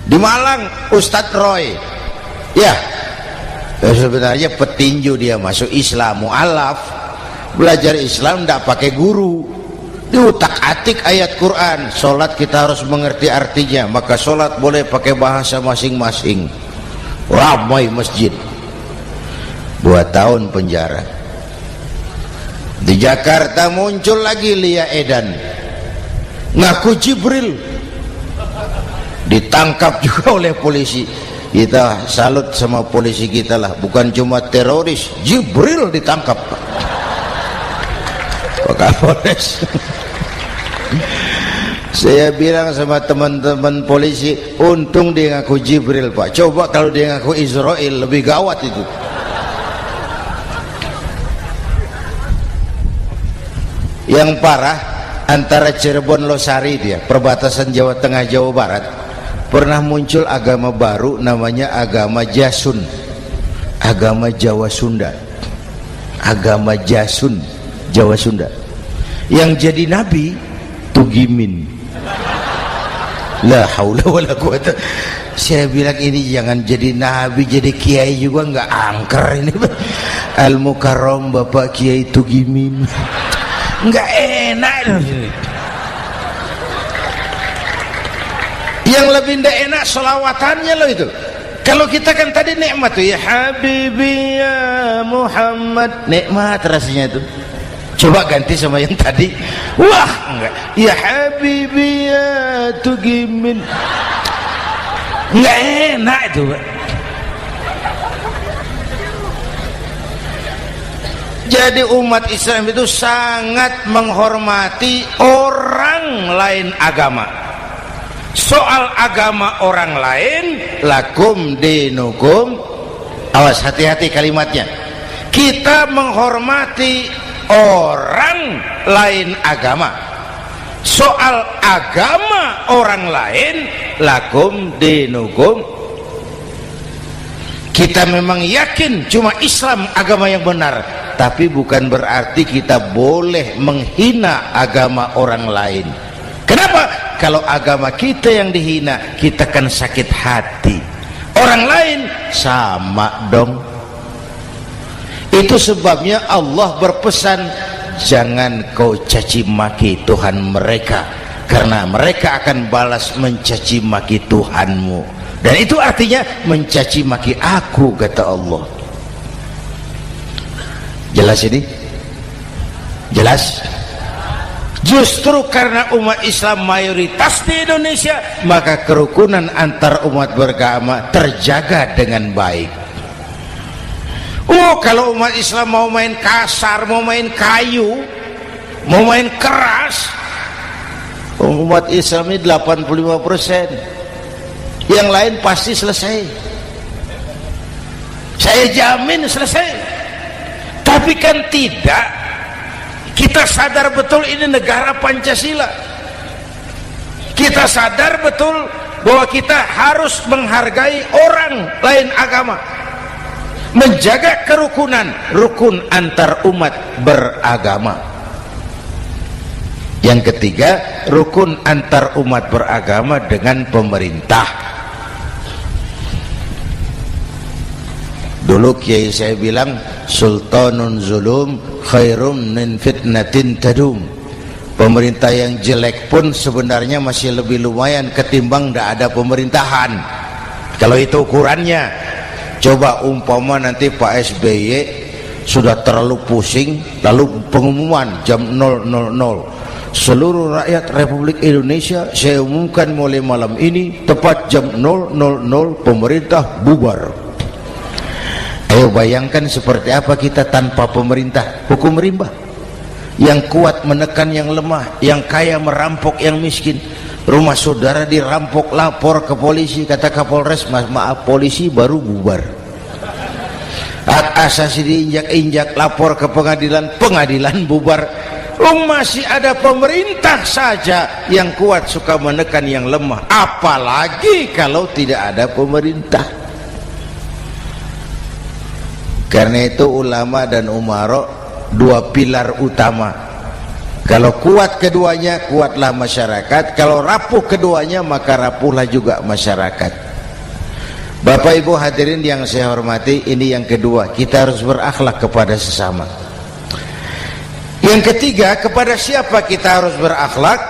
Di Malang Ustadz Roy, ya sebenarnya petinju, dia masuk Islam, mu'alaf, belajar Islam tidak pakai guru, diutak-atik ayat Quran. Sholat kita harus mengerti artinya, maka sholat boleh pakai bahasa masing-masing. Ramai masjid. 2 tahun penjara. Di Jakarta muncul lagi Lia Edan, ngaku Jibril, ditangkap juga oleh polisi. Kita salut sama polisi kita lah, bukan cuma teroris, Jibril ditangkap Pak Kapolres. Saya bilang sama teman-teman polisi, untung dia ngaku Jibril, Pak. Coba kalau dia ngaku Israel, lebih gawat itu. Yang parah, antara Cirebon Losari, dia perbatasan Jawa Tengah Jawa Barat, pernah muncul agama baru namanya agama Jasun, agama Jawa Sunda, agama Jasun Jawa Sunda. Yang jadi nabi Tugimin. La haula wala quwata. Saya bilang ini jangan jadi nabi, jadi kiai juga nggak angker ini. Al Mukarram Bapak Kiai Tugimin. Nggak enak. Yang lebih nggak enak selawatannya loh itu. Kalau kita kan tadi nikmat tuh, ya Habibi ya Muhammad, nikmat rasanya itu. Coba ganti sama yang tadi, wah enggak, ya Habibi ya Tugimin, nggak enak itu, Pak. Jadi umat Islam itu sangat menghormati orang lain agama. Soal agama orang lain, lakum dinukum, awas hati-hati kalimatnya. Kita menghormati orang lain agama. Soal agama orang lain, lakum dinukum, kita memang yakin cuma Islam agama yang benar, tapi bukan berarti kita boleh menghina agama orang lain. Kenapa? Kalau agama kita yang dihina, kita kan sakit hati. Orang lain sama dong. Itu sebabnya Allah berpesan, jangan kau caci maki Tuhan mereka, karena mereka akan balas mencaci maki Tuhanmu. Dan itu artinya mencaci maki aku, kata Allah. Jelas ini? Jelas? Justru karena umat Islam mayoritas di Indonesia, maka kerukunan antar umat beragama terjaga dengan baik. Kalau umat Islam mau main kasar, mau main kayu, mau main keras, Umat Islam ini 85%, yang lain pasti selesai, saya jamin selesai. Tapi kan tidak, kita sadar betul ini negara Pancasila, kita sadar betul bahwa kita harus menghargai orang lain agama, menjaga kerukunan, rukun antar umat beragama. Yang ketiga, rukun antar umat beragama dengan pemerintah. Dulu kiai saya bilang, sultanun zulum khairum min fitnatin tadum. Pemerintah yang jelek pun sebenarnya masih lebih lumayan ketimbang tidak ada pemerintahan, kalau itu ukurannya. Coba umpama nanti Pak SBY sudah terlalu pusing, lalu pengumuman jam 000, seluruh rakyat Republik Indonesia saya umumkan mulai malam ini tepat jam 000 pemerintah bubar. Ayo bayangkan seperti apa kita tanpa pemerintah. Hukum rimba, yang kuat menekan yang lemah, yang kaya merampok yang miskin. Rumah saudara dirampok, lapor ke polisi, kata Kapolres, maaf polisi baru bubar. Hak asasi diinjak-injak, lapor ke pengadilan, pengadilan bubar. Masih ada pemerintah saja yang kuat suka menekan yang lemah, apalagi kalau tidak ada pemerintah. Karena itu ulama dan umara dua pilar utama. Kalau kuat keduanya, kuatlah masyarakat. Kalau rapuh keduanya, maka rapuhlah juga masyarakat. Bapak Ibu hadirin yang saya hormati, ini yang kedua, kita harus berakhlak kepada sesama. Yang ketiga, kepada siapa kita harus berakhlak?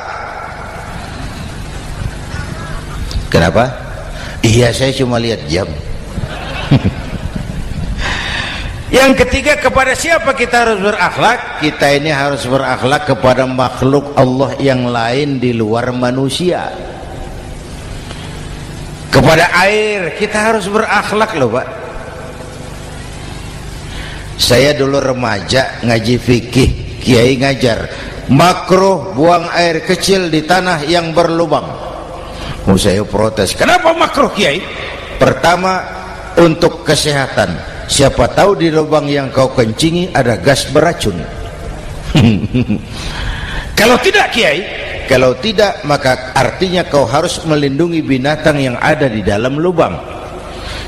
Kenapa? Iya, saya cuma lihat jam. Yang ketiga, kepada siapa kita harus berakhlak? Kita ini harus berakhlak kepada makhluk Allah yang lain di luar manusia. Kepada air kita harus berakhlak loh Pak. Saya dulu remaja ngaji fikih, kiai ngajar makruh buang air kecil di tanah yang berlubang. Saya protes, kenapa makruh kiai? Pertama, untuk kesehatan. Siapa tahu di lubang yang kau kencingi ada gas beracun. Kalau tidak kiai, kalau tidak maka artinya kau harus melindungi binatang yang ada di dalam lubang.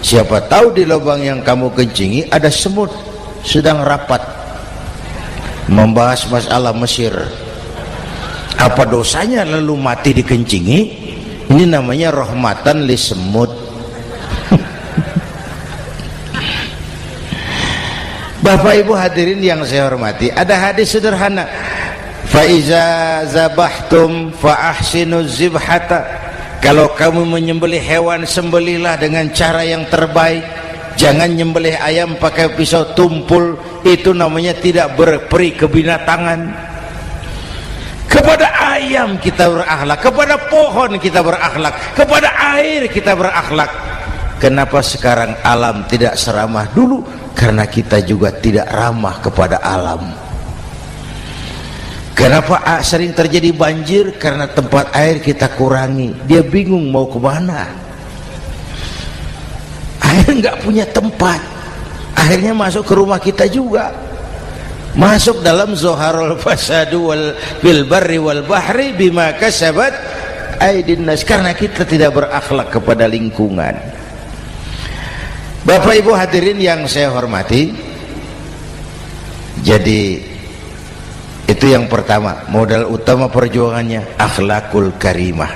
Siapa tahu di lubang yang kamu kencingi ada semut sedang rapat membahas masalah Mesir. Apa dosanya lalu mati dikencingi? Ini namanya rahmatan li semut. Bapak Ibu hadirin yang saya hormati, ada hadis sederhana, fa iza zabahtum fa ahsinuz zibhata. Kalau kamu menyembelih hewan, sembelihlah dengan cara yang terbaik. Jangan nyembelih ayam pakai pisau tumpul, itu namanya tidak berperi kebinatangan. Kepada ayam kita berakhlak, kepada pohon kita berakhlak, kepada air kita berakhlak. Kenapa sekarang alam tidak seramah dulu? Karena kita juga tidak ramah kepada alam. Kenapa sering terjadi banjir? Karena tempat air kita kurangi. Dia bingung mau kemana. Air nggak punya tempat. Akhirnya masuk ke rumah kita juga. Masuk dalam zoharul fasadu fil barri wal bahri bima kasabat aydin nas. Karena kita tidak berakhlak kepada lingkungan. Bapak Ibu hadirin yang saya hormati, jadi itu yang pertama, modal utama perjuangannya akhlakul karimah.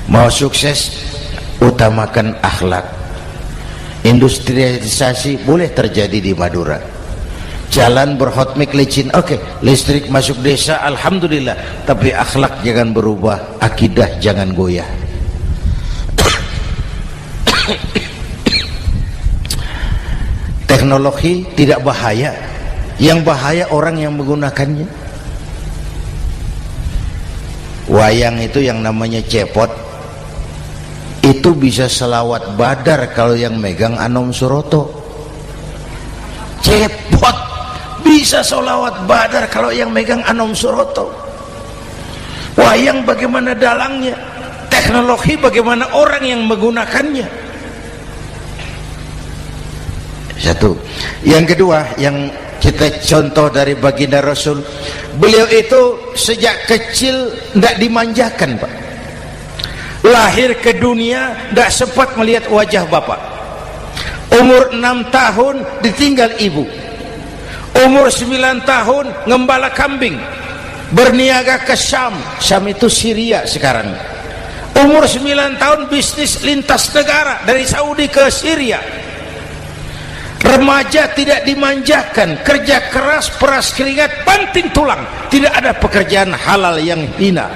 Mau sukses, utamakan akhlak. Industrialisasi boleh terjadi di Madura, jalan berhotmik licin, oke, listrik masuk desa, alhamdulillah, tapi akhlak jangan berubah, akidah jangan goyah. Teknologi tidak bahaya, yang bahaya orang yang menggunakannya. Wayang itu yang namanya cepot, itu bisa selawat badar kalau yang megang Anom Suroto. Cepot bisa selawat badar kalau yang megang Anom Suroto. Wah, wayang bagaimana dalangnya, teknologi bagaimana orang yang menggunakannya. Satu. Yang kedua, yang kita contoh dari baginda Rasul, beliau itu sejak kecil tidak dimanjakan, Pak. Lahir ke dunia tidak sempat melihat wajah bapak. Umur 6 tahun ditinggal ibu. Umur 9 tahun ngembala kambing, berniaga ke Syam. Syam itu Syria sekarang. Umur 9 tahun bisnis lintas negara dari Saudi ke Syria. Remaja tidak dimanjakan, kerja keras, peras keringat, banting tulang, tidak ada pekerjaan halal yang hina.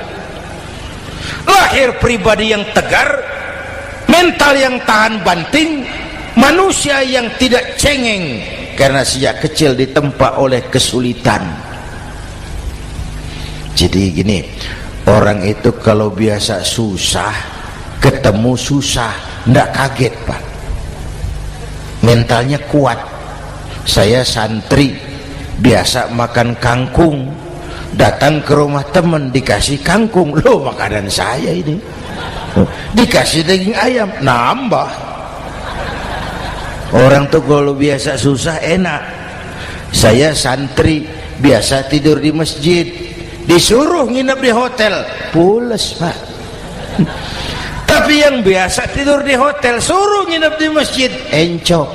Lahir pribadi yang tegar, mental yang tahan banting, manusia yang tidak cengeng karena sejak kecil ditempa oleh kesulitan. Jadi gini, orang itu kalau biasa susah, ketemu susah, ndak kaget, Pak. Mentalnya kuat. Saya santri biasa makan kangkung, datang ke rumah teman dikasih kangkung, loh makanan saya ini, dikasih daging ayam, nambah. Orang tuh kalau biasa susah enak. Saya santri biasa tidur di masjid, disuruh nginep di hotel, pules, Pak. Tapi yang biasa tidur di hotel suruh nginep di masjid, encok.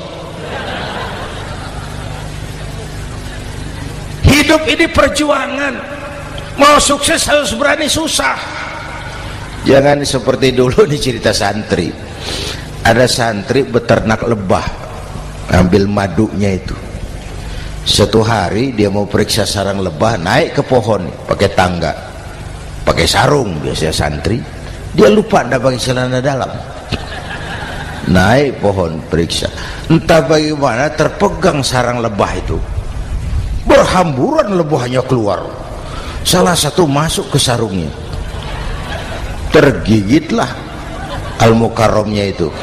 Hidup ini perjuangan. Mau sukses harus berani susah. Jangan seperti dulu nih cerita santri. Ada santri beternak lebah, ambil madunya itu. Satu hari dia mau periksa sarang lebah, naik ke pohon pakai tangga, pakai sarung biasanya santri. Dia lupa tidak pakai celana dalam, naik pohon periksa, entah bagaimana terpegang sarang lebah itu, berhamburan lebahnya keluar, salah satu masuk ke sarungnya, tergigitlah Al-Mukarramnya itu.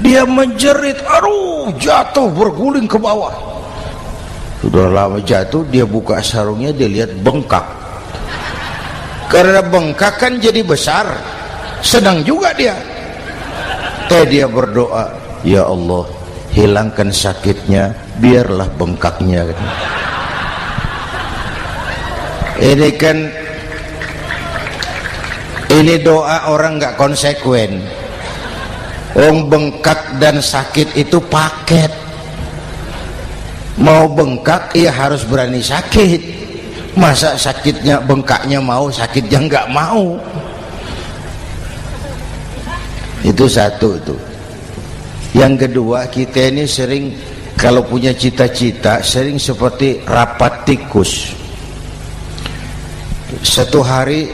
Dia menjerit, aduh, jatuh berguling ke bawah. Sudah lama jatuh, dia buka sarungnya, dia lihat bengkak. Karena bengkak kan jadi besar, senang juga dia. Dia berdoa, ya Allah, hilangkan sakitnya, biarlah bengkaknya. Ini kan, ini doa orang nggak konsekuen. Bengkak dan sakit itu paket. Mau bengkak ya harus berani sakit. Masa sakitnya bengkaknya mau, sakitnya nggak mau. Itu satu itu. Yang kedua, kita ini sering kalau punya cita-cita sering seperti rapat tikus. Satu hari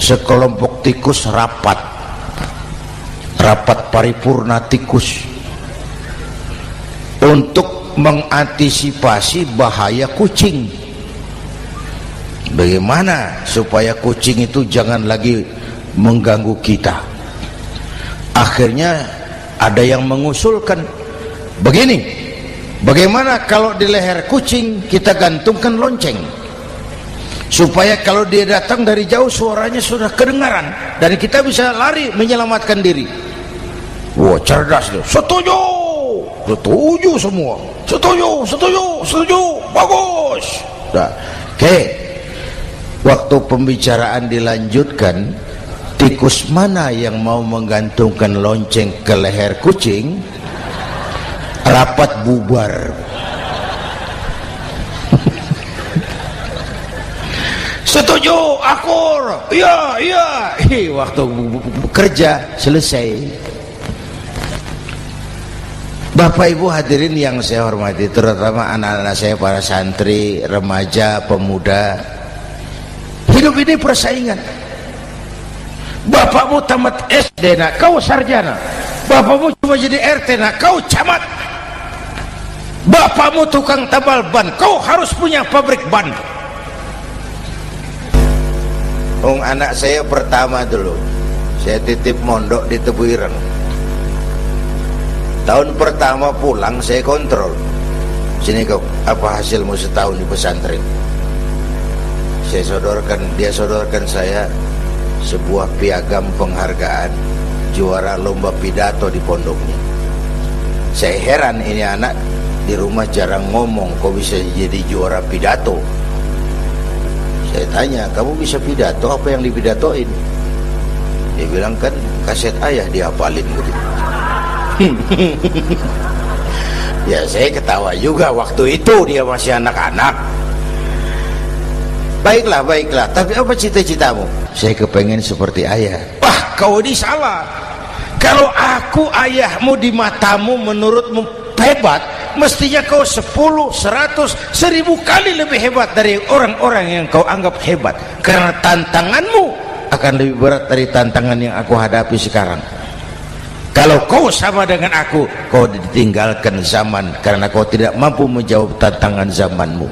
sekelompok tikus rapat paripurna tikus untuk mengantisipasi bahaya kucing. Bagaimana supaya kucing itu jangan lagi mengganggu kita. Akhirnya ada yang mengusulkan begini, bagaimana kalau di leher kucing kita gantungkan lonceng, supaya kalau dia datang dari jauh suaranya sudah kedengaran dan kita bisa lari menyelamatkan diri. Wah, cerdas dia. Setuju, setuju semua. Setuju, bagus. Nah, oke. Waktu pembicaraan dilanjutkan, tikus mana yang mau menggantungkan lonceng ke leher kucing? Rapat bubar. Setuju, akur. Iya. Waktu kerja selesai. Bapak Ibu hadirin yang saya hormati, terutama anak-anak saya, para santri, remaja, pemuda. Hidup ini persaingan. Bapakmu tamat SD, nak, kau sarjana. Bapakmu cuma jadi RT, nak, kau camat. Bapakmu tukang tambal ban, kau harus punya pabrik ban. Anak saya pertama dulu, saya titip mondok di Tebuireng. Tahun pertama pulang saya kontrol, sini kau, apa hasilmu setahun di pesantren? dia sodorkan saya sebuah piagam penghargaan juara lomba pidato di pondoknya. Saya heran, ini anak di rumah jarang ngomong, kok bisa jadi juara pidato? Saya tanya, kamu bisa pidato, apa yang dipidatoin? Dia bilang, kan kaset ayah dihafalin gitu. Ya saya ketawa juga, waktu itu dia masih anak-anak. Baiklah, tapi apa cita-citamu? Saya kepengen seperti ayah. Wah, kau ini salah. Kalau aku ayahmu di matamu, menurutmu hebat, mestinya kau 10, 100, 1000 kali lebih hebat dari orang-orang yang kau anggap hebat. Karena tantanganmu akan lebih berat dari tantangan yang aku hadapi sekarang. Kalau kau sama dengan aku, kau ditinggalkan zaman karena kau tidak mampu menjawab tantangan zamanmu.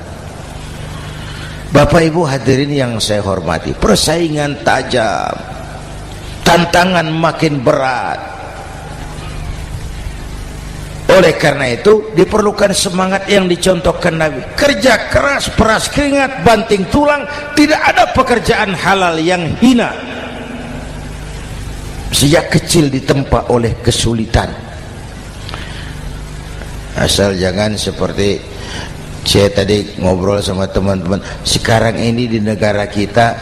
Bapak Ibu hadirin yang saya hormati, persaingan tajam, tantangan makin berat. Oleh karena itu diperlukan semangat yang dicontohkan Nabi. Kerja keras, peras keringat, banting tulang. Tidak ada pekerjaan halal yang hina. Sejak kecil ditempa oleh kesulitan. Asal jangan seperti saya tadi ngobrol sama teman-teman, sekarang ini di negara kita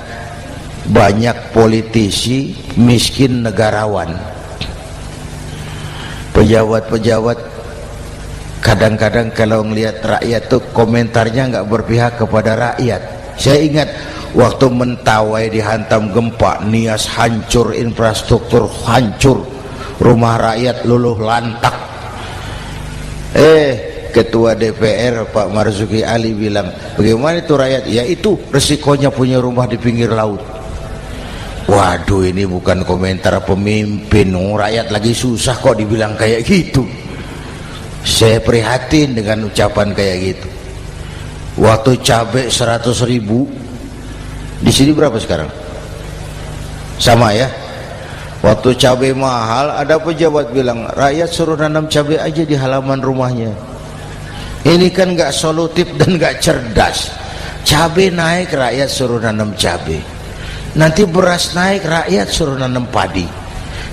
banyak politisi miskin negarawan. Pejabat-pejabat kadang-kadang kalau ngelihat rakyat tuh komentarnya nggak berpihak kepada rakyat. Saya ingat waktu Mentawai dihantam gempa, Nias hancur, infrastruktur hancur, rumah rakyat luluh lantak. Ketua DPR Pak Marzuki Ali bilang, bagaimana itu rakyat? Ya itu resikonya punya rumah di pinggir laut. Waduh, ini bukan komentar pemimpin, rakyat lagi susah kok dibilang kayak gitu. Saya prihatin dengan ucapan kayak gitu. Waktu cabai 100.000, di sini berapa sekarang? Sama ya. Waktu cabai mahal, ada pejabat bilang, rakyat suruh nanam cabai aja di halaman rumahnya. Ini kan nggak solutif dan nggak cerdas. Cabai naik, rakyat suruh nanam cabai. Nanti beras naik, rakyat suruh nanam padi.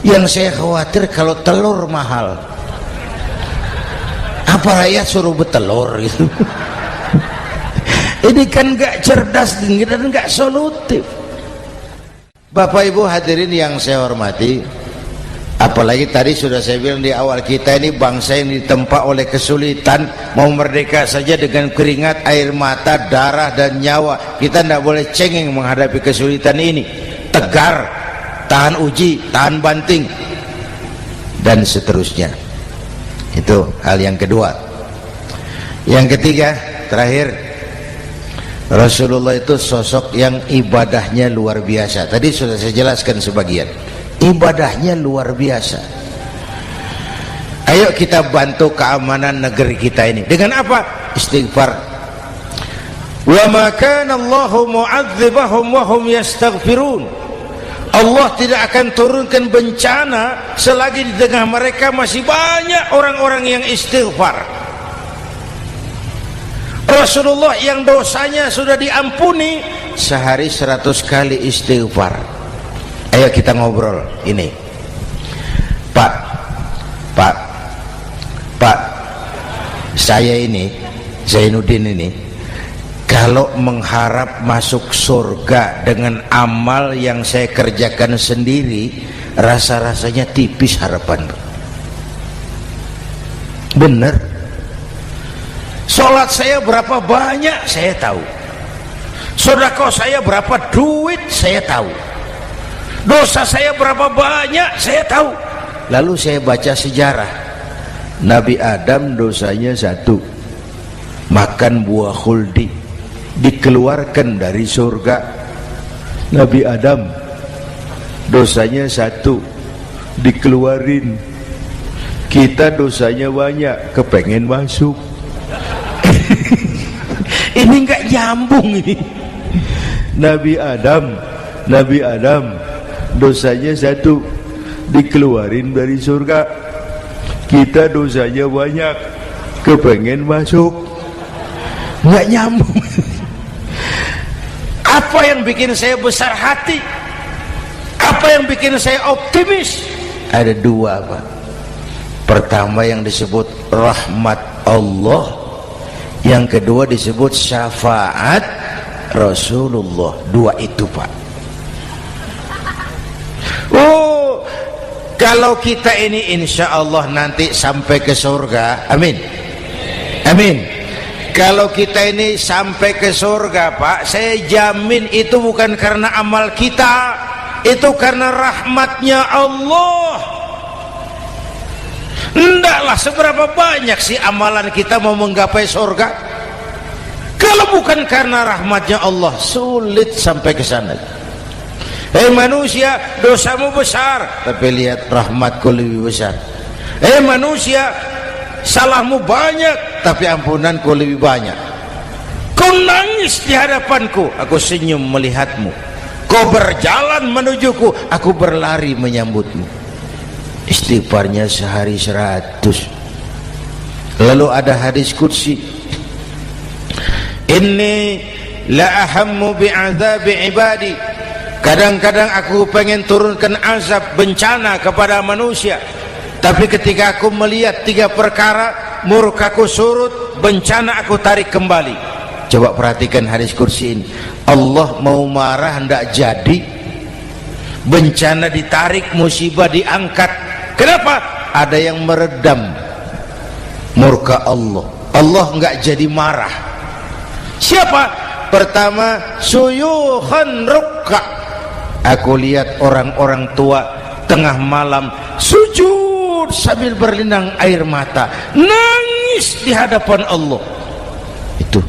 Yang saya khawatir kalau telur mahal, apa rakyat suruh betelur gitu? Ini kan nggak cerdas dan nggak solutif. Bapak Ibu hadirin yang saya hormati, apalagi tadi sudah saya bilang di awal, kita ini bangsa yang ditempa oleh kesulitan. Mau merdeka saja dengan keringat, air mata, darah dan nyawa. Kita tidak boleh cengeng menghadapi kesulitan ini. Tegar, tahan uji, tahan banting, dan seterusnya. Itu hal yang kedua. Yang ketiga, terakhir, Rasulullah itu sosok yang ibadahnya luar biasa. Tadi sudah saya jelaskan sebagian. Ibadahnya luar biasa. Ayo kita bantu keamanan negeri kita ini. Dengan apa? Istighfar. Wa ma kana Allahu mu'adzibahum wa hum yastaghfirun. Allah tidak akan turunkan bencana selagi di tengah mereka masih banyak orang-orang yang istighfar. Rasulullah yang dosanya sudah diampuni sehari 100 kali istighfar. Ayo kita ngobrol ini. Pak, saya ini Zainuddin ini, kalau mengharap masuk surga dengan amal yang saya kerjakan sendiri, rasa-rasanya tipis harapan. Bener. Sholat saya berapa banyak saya tahu. Sedekah saya berapa duit saya tahu. Dosa saya berapa banyak saya tahu. Lalu saya baca sejarah. Nabi Adam dosanya 1, makan buah khuldi, dikeluarkan dari surga. Nabi Adam dosanya 1, dikeluarin. Kita dosanya banyak, kepengen masuk. Ini nggak nyambung ini. Nabi Adam dosanya 1, dikeluarin dari surga. Kita dosanya banyak, kepengen masuk. Nggak nyambung. Apa yang bikin saya besar hati? Apa yang bikin saya optimis? Ada dua, Pak. Pertama yang disebut rahmat Allah, yang kedua disebut syafaat Rasulullah. Dua itu, Pak. Oh, kalau kita ini insya Allah nanti sampai ke surga, amin, amin. Kalau kita ini sampai ke surga, Pak, saya jamin itu bukan karena amal kita, itu karena rahmatnya Allah. Ndaklah seberapa banyak sih amalan kita mau menggapai surga. Kalau bukan karena rahmatnya Allah, sulit sampai ke sana. Hei manusia, dosamu besar, tapi lihat rahmatku lebih besar. Hei manusia, salahmu banyak, tapi ampunanku lebih banyak. Kau nangis di hadapanku, aku senyum melihatmu. Kau berjalan menujuku, aku berlari menyambutmu. Istighfarnya sehari 100. Lalu ada hadis qudsi, inni la ahammu bi'adzabi ibadi. Kadang-kadang aku pengen turunkan azab, bencana kepada manusia, tapi ketika aku melihat 3 perkara, murkaku surut, bencana aku tarik kembali. Coba perhatikan hadis kursi ini. Allah mau marah hendak jadi, bencana ditarik, musibah diangkat. Kenapa? Ada yang meredam murka Allah. Allah enggak jadi marah. Siapa? Pertama, suyukhan rukka. Aku lihat orang-orang tua tengah malam sujud sambil berlinang air mata, nangis di hadapan Allah. Itu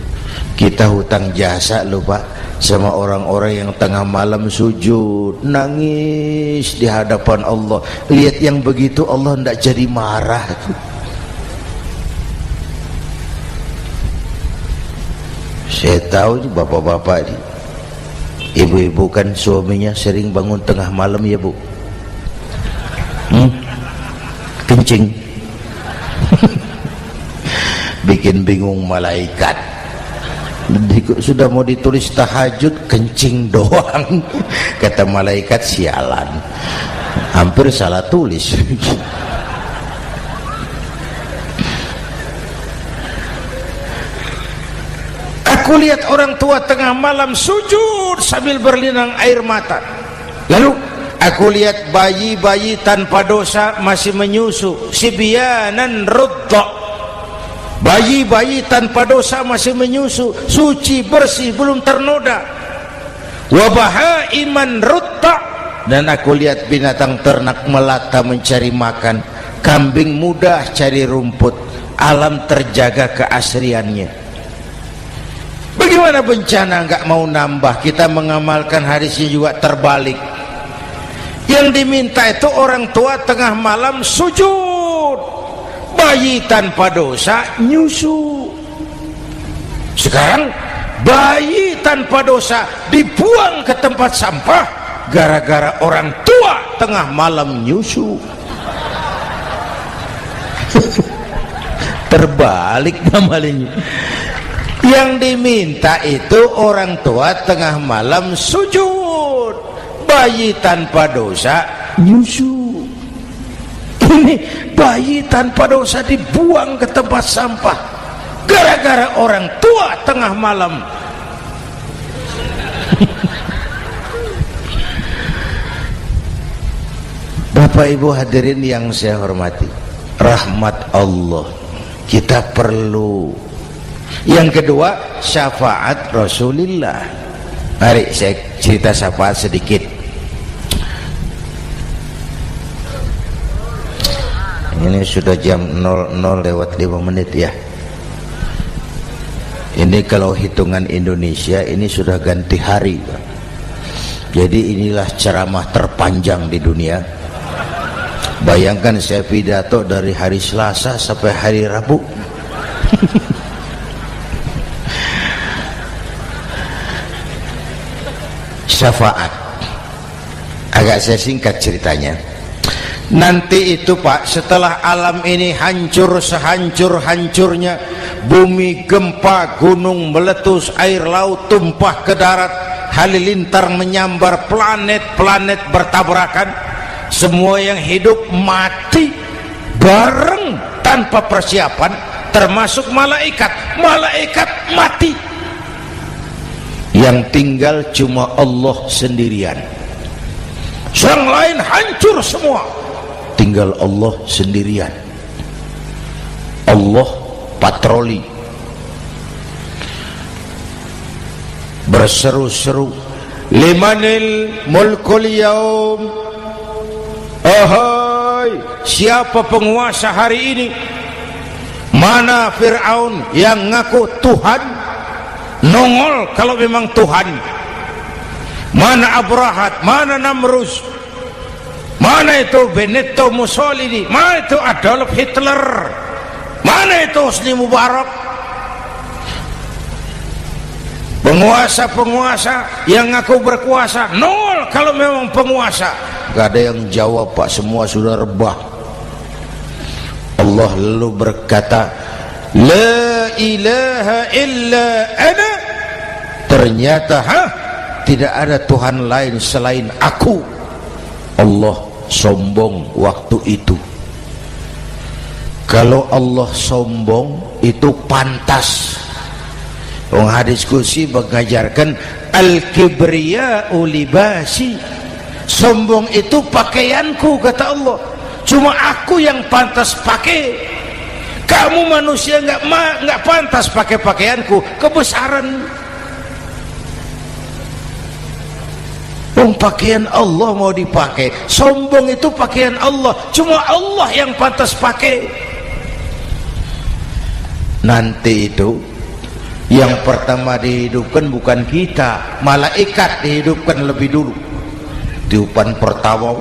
kita hutang jasa loh, Pak, sama orang-orang yang tengah malam sujud nangis di hadapan Allah. Lihat yang begitu Allah tidak jadi marah. Saya tahu bapak-bapak ini, ibu-ibu kan suaminya sering bangun tengah malam ya, Bu. Kencing. Bikin bingung malaikat. Sudah mau ditulis tahajud, kencing doang. Kata malaikat, sialan, hampir salah tulis. Aku lihat orang tua tengah malam sujud sambil berlinang air mata. Lalu aku lihat bayi-bayi tanpa dosa masih menyusu, sibyanan rudda. Bayi-bayi tanpa dosa masih menyusu, suci bersih, belum ternoda. Wa bahaiman rudda. Dan aku lihat binatang ternak melata mencari makan, kambing mudah cari rumput, alam terjaga keasriannya. Bagaimana bencana nggak mau nambah? Kita mengamalkan hadisnya juga terbalik. Yang diminta itu orang tua tengah malam sujud, bayi tanpa dosa nyusu. Sekarang bayi tanpa dosa dibuang ke tempat sampah gara-gara orang tua tengah malam nyusu. Terbalik namanya. Yang diminta itu orang tua tengah malam sujud, bayi tanpa dosa nyusu. Ini bayi tanpa dosa dibuang ke tempat sampah gara-gara orang tua tengah malam. Bapak Ibu hadirin yang saya hormati, rahmat Allah kita perlu. Yang kedua, syafaat Rasulullah. Mari saya cerita syafaat sedikit. Ini sudah jam 00:05 ya. Ini kalau hitungan Indonesia ini sudah ganti hari, Pak. Jadi inilah ceramah terpanjang di dunia. Bayangkan saya pidato dari hari Selasa sampai hari Rabu. Syafaat agak saya singkat ceritanya. Nanti itu, Pak, setelah alam ini hancur sehancur-hancurnya, bumi gempa, gunung meletus, air laut tumpah ke darat, halilintar menyambar, planet-planet bertabrakan, semua yang hidup mati bareng tanpa persiapan, termasuk malaikat. Malaikat mati, yang tinggal cuma Allah sendirian. Yang lain hancur semua, tinggal Allah sendirian. Allah patroli, berseru-seru, limanil mulkul yaum, ahai, siapa penguasa hari ini? Mana Fir'aun yang ngaku Tuhan, nongol kalau memang Tuhan. Mana Abrahat, mana Namrus, mana itu Benito Mussolini, mana itu Adolf Hitler, mana itu Hosni Mubarak. Penguasa-penguasa yang ngaku berkuasa, nol kalau memang penguasa. Gak ada yang jawab, Pak, semua sudah rebah. Allah lalu berkata, la ilaha illa ana. Ternyata tidak ada Tuhan lain selain aku. Allah sombong waktu itu. Kalau Allah sombong itu pantas. Hadis qudsi mengajarkan al-kibriya'u libasi, sombong itu pakaianku, kata Allah. Cuma aku yang pantas pakai. Kamu manusia nggak pantas pakai pakaianku, kebesaran. Pakaian Allah mau dipakai, sombong itu pakaian Allah, cuma Allah yang pantas pakai. Nanti itu yang pertama dihidupkan bukan kita, malaikat dihidupkan lebih dulu. Tiupan pertama,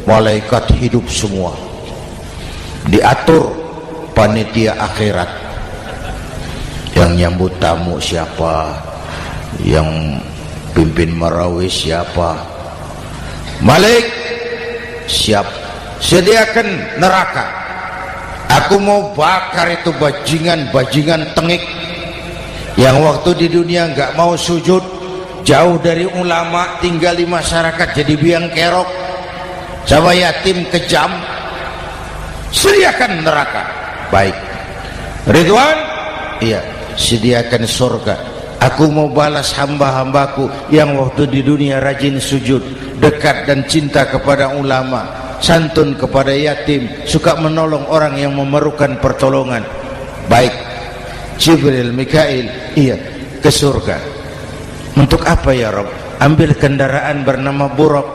malaikat hidup semua, diatur panitia akhirat. Yang nyambut tamu siapa, yang pimpin marawis siapa, Malik siap, sediakan neraka. Aku mau bakar itu bajingan tengik yang waktu di dunia nggak mau sujud, jauh dari ulama, tinggal di masyarakat jadi biang kerok, sama yatim kejam. Sediakan neraka. Baik, Ridwan, iya, sediakan surga. Aku mau balas hamba-hambaku yang waktu di dunia rajin sujud, dekat dan cinta kepada ulama, santun kepada yatim, suka menolong orang yang memerlukan pertolongan. Baik, Jibril, Mikail, iya, ke surga. Untuk apa ya Rob? Ambil kendaraan bernama Buraq,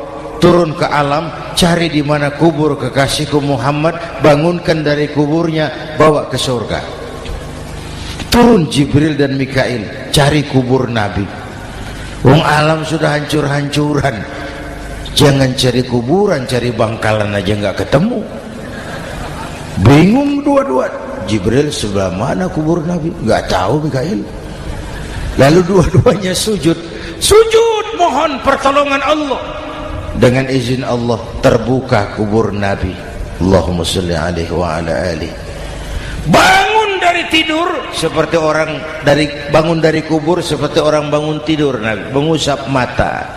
turun ke alam, cari di mana kubur kekasihku Muhammad, bangunkan dari kuburnya, bawa ke surga. Turun Jibril dan Mikail, cari kubur Nabi. Wong alam sudah hancur-hancuran, jangan cari kuburan, cari bangkalan aja nggak ketemu. Bingung dua-dua. Jibril sebelah mana kubur Nabi? Nggak tahu Mikail. Lalu dua-duanya sujud mohon pertolongan Allah. Dengan izin Allah terbuka kubur Nabi. Allahumma sholli alaihi wa ala alihi. Bangun dari tidur seperti orang bangun dari kubur seperti orang bangun tidur. Nabi mengusap mata,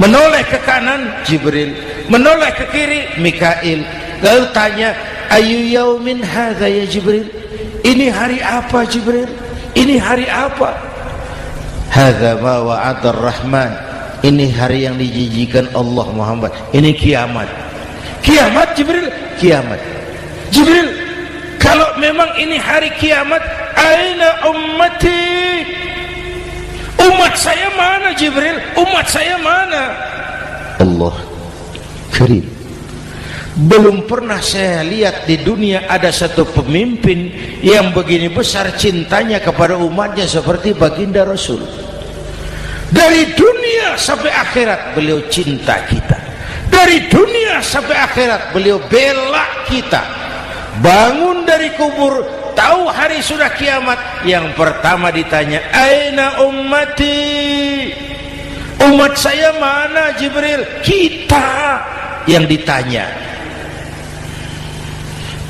menoleh ke kanan Jibril, menoleh ke kiri Mikail. Lalu tanya, ayu yaumin hadza ya Jibril? Ini hari apa Jibril? Ini hari apa? Hadza ma wa'ada ar-Rahman. Ini hari yang dijanjikan Allah Muhammad. Ini kiamat. Kiamat Jibril? Kiamat. Jibril, kalau memang ini hari kiamat, aina ummati? Umat saya mana Jibril? Umat saya mana? Allah karim. Belum pernah saya lihat di dunia ada satu pemimpin yang begini besar cintanya kepada umatnya seperti baginda Rasul. Dari dunia sampai akhirat beliau cinta kita. Dari dunia sampai akhirat beliau bela kita. Bangun dari kubur, tahu hari sudah kiamat, yang pertama ditanya, aina ummati? Umat saya mana Jibril? Kita yang ditanya.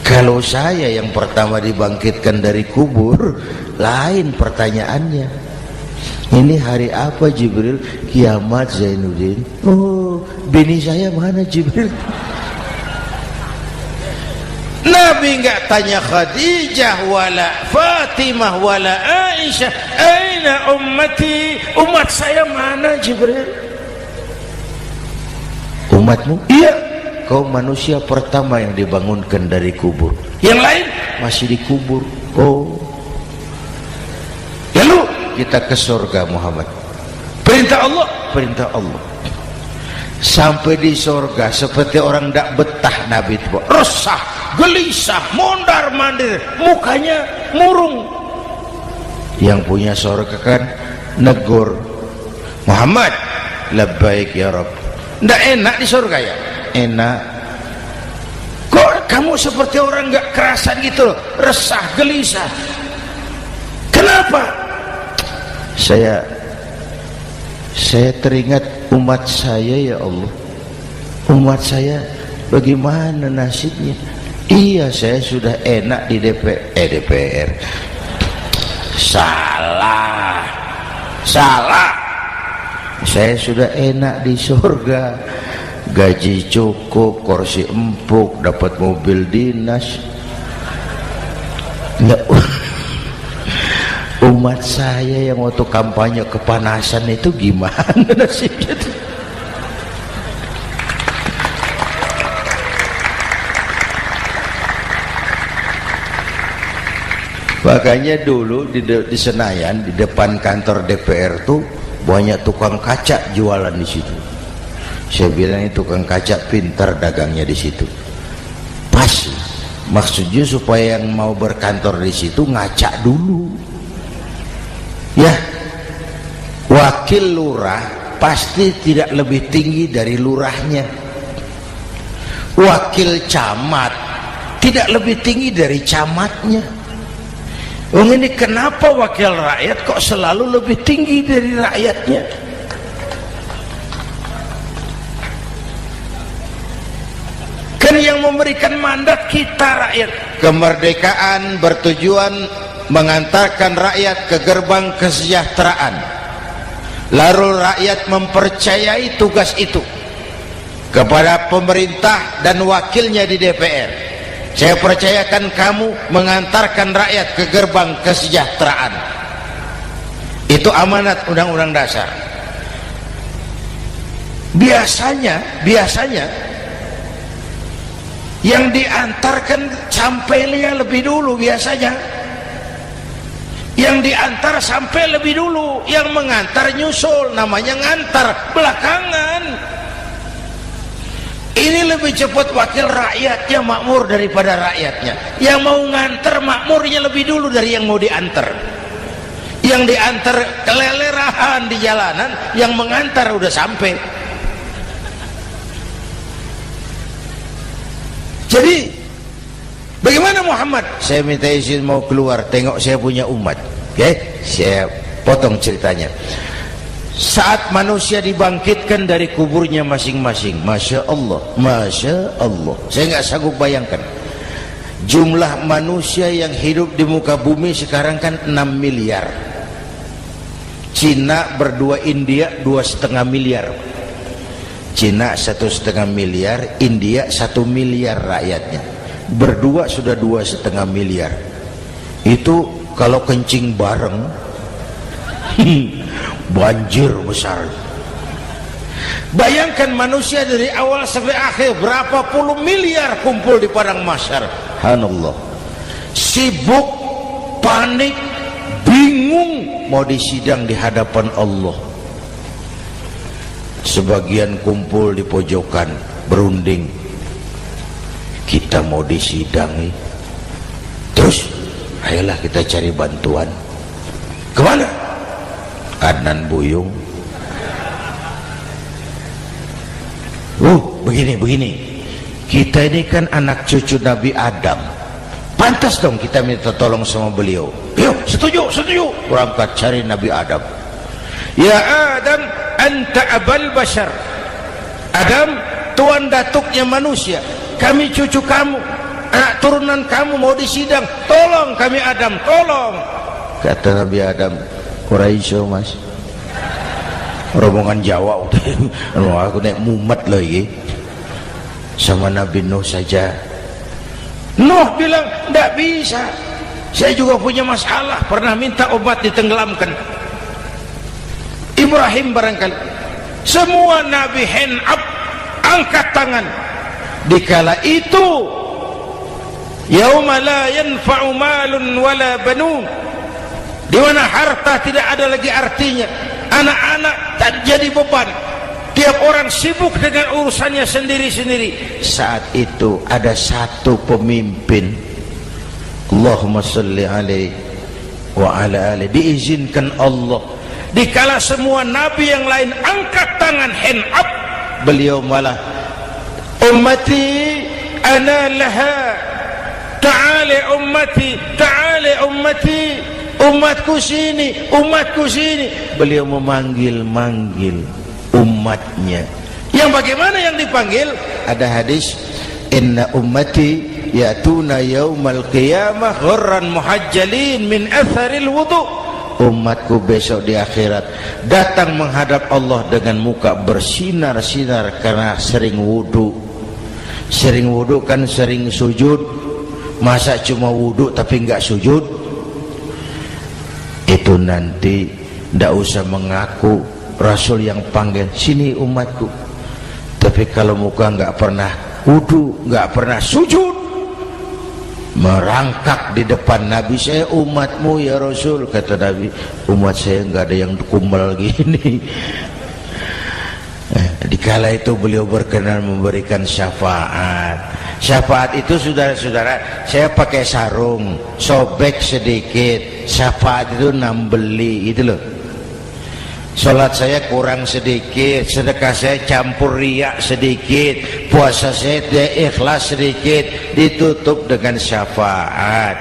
Kalau saya yang pertama dibangkitkan dari kubur, lain pertanyaannya. Ini hari apa Jibril? Kiamat Zainuddin. Oh, bini saya mana Jibril? Nabi enggak tanya Khadijah wala Fatimah wala Aisyah, aina ummati, umat saya mana Jibril? Umatmu? Iya, kau manusia pertama yang dibangunkan dari kubur, yang lain masih dikubur. Oh, lalu kita ke surga Muhammad, perintah Allah, perintah Allah. Sampai di surga seperti orang tidak betah Nabi itu, resah, gelisah, mondar mandir, mukanya murung. Yang punya surga kan negur, Muhammad, labbaik ya Rabb. Tidak enak di surga ya? Enak. Kok kamu seperti orang nggak kerasan gitu loh, resah, gelisah. Kenapa? Saya teringat umat saya ya Allah. Umat saya bagaimana nasibnya? Iya, saya sudah enak di DPR. Salah. Saya sudah enak di surga, gaji cukup, kursi empuk, dapat mobil dinas. Nggak. Umat saya yang waktu kampanye kepanasan itu gimana nasibnya? Makanya dulu di Senayan, di depan kantor DPR tuh banyak tukang kaca jualan di situ. Saya bilang itu tukang kaca pintar dagangnya di situ. Pas, maksudnya supaya yang mau berkantor di situ ngaca dulu. Ya, wakil lurah pasti tidak lebih tinggi dari lurahnya. Wakil camat tidak lebih tinggi dari camatnya. Oh, ini kenapa wakil rakyat kok selalu lebih tinggi dari rakyatnya? Kan yang memberikan mandat kita rakyat. Kemerdekaan bertujuan mengantarkan rakyat ke gerbang kesejahteraan, lalu rakyat mempercayai tugas itu kepada pemerintah dan wakilnya di DPR. Saya percayakan kamu mengantarkan rakyat ke gerbang kesejahteraan. Itu amanat Undang-Undang Dasar. Biasanya yang diantarkan sampainya lebih dulu biasanya. Yang diantar sampai lebih dulu, yang mengantar nyusul, namanya ngantar belakangan. Ini lebih cepat wakil rakyatnya makmur daripada rakyatnya. Yang mau ngantar makmurnya lebih dulu dari yang mau diantar. Yang diantar kelelerahan di jalanan, yang mengantar udah sampai. Jadi bagaimana Muhammad? Saya minta izin mau keluar, tengok saya punya umat. Oke, saya potong ceritanya. Saat manusia dibangkitkan dari kuburnya masing-masing, Masya Allah, Masya Allah, saya nggak sanggup bayangkan jumlah manusia yang hidup di muka bumi sekarang kan 6 miliar. Cina berdua, India 2,5 miliar. Cina 1,5 miliar, India 1 miliar rakyatnya. Berdua sudah 2,5 miliar. Itu kalau kencing bareng banjir besar. Bayangkan manusia dari awal sampai akhir berapa puluh miliar kumpul di padang mahsyar. Subhanallah. Sibuk, panik, bingung mau disidang di hadapan Allah. Sebagian kumpul di pojokan berunding, kita mau disidangi. Terus ayolah kita cari bantuan. Kemana? Adnan Buyung. Begini. Kita ini kan anak cucu Nabi Adam. Pantas dong kita minta tolong sama beliau. Yuk, setuju. Berangkat cari Nabi Adam. Ya Adam, anta abal bashar. Adam, tuan datuknya manusia. Kami cucu kamu, anak turunan kamu mau disidang. Tolong kami Adam, tolong. Kata Nabi Adam, Quraisy mas, rombongan Jawa aku naik mumet lagi sama Nabi Nuh saja. Nuh bilang tidak bisa, saya juga punya masalah, pernah minta obat ditenggelamkan. Ibrahim barangkali, semua Nabi hand up, angkat tangan. Dikala itu yauma la yanfa'u malun wala banun, di mana harta tidak ada lagi artinya, anak-anak tak jadi beban, tiap orang sibuk dengan urusannya sendiri-sendiri. Saat itu ada satu pemimpin, Allahumma salli alaihi wa ala alihi, diizinkan Allah. Dikala semua nabi yang lain angkat tangan hand up, beliau malah ummati ana laha, ta'ali ummati, ta'ali ummati, umatku sini, umatku sini. Beliau memanggil-manggil umatnya. Yang bagaimana yang dipanggil? Ada hadis, inna ummati ya'tuna yaumal qiyamah ghurran muhajjalin min atharil wudu. Umatku besok di akhirat datang menghadap Allah dengan muka bersinar-sinar karena sering wudu. Sering wudu kan sering sujud. Masa cuma wudu tapi enggak sujud? Itu nanti enggak usah mengaku Rasul yang panggil, sini umatku. Tapi kalau muka enggak pernah wudu, enggak pernah sujud, merangkak di depan Nabi, saya umatmu ya Rasul. Kata Nabi, umat saya enggak ada yang kumbal gini. Dikala itu beliau berkenan memberikan syafaat. Syafaat itu saudara-saudara, saya pakai sarung, sobek sedikit, syafaat itu nambeli gitu loh. Salat saya kurang sedikit, sedekah saya campur riak sedikit, puasa saya tidak ikhlas sedikit, ditutup dengan syafaat.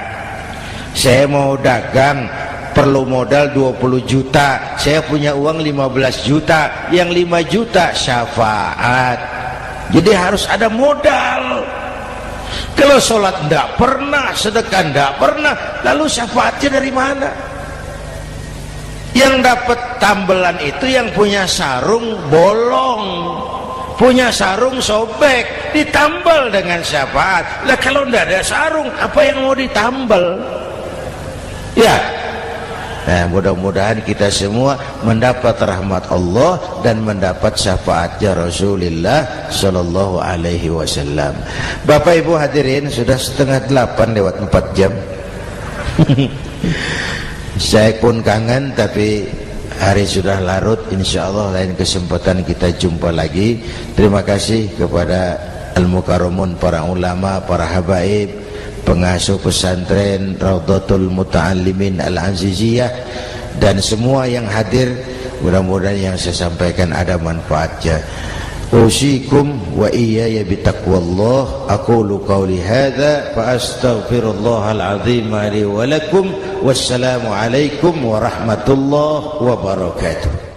Saya mau dagang, perlu modal 20 juta, saya punya uang 15 juta, yang 5 juta syafaat. Jadi harus ada modal. Kalau sholat tidak pernah, sedekah tidak pernah, lalu syafaatnya dari mana? Yang dapat tambelan itu yang punya sarung bolong, punya sarung sobek, ditambal dengan syafaat. Lah kalau tidak ada sarung, apa yang mau ditambal? Ya. Nah, mudah-mudahan kita semua mendapat rahmat Allah dan mendapat syafaatnya Rasulullah Sallallahu Alaihi Wasallam. Bapak Ibu hadirin, sudah 7:30 lewat 4 jam. Saya pun kangen, tapi hari sudah larut. Insya Allah lain kesempatan kita jumpa lagi. Terima kasih kepada Al-Mukarramun, para ulama, para habaib, pengasuh pesantren Raudhatul Muta'allimin Al-Aziziyah, dan semua yang hadir. Mudah-mudahan yang saya sampaikan ada manfaatnya. Usikum wa iyaya bitaqwallah. Aqulu qawli hadza fa astaghfirullahal azim li wa lakum. Wassalamu alaikum warahmatullahi wabarakatuh.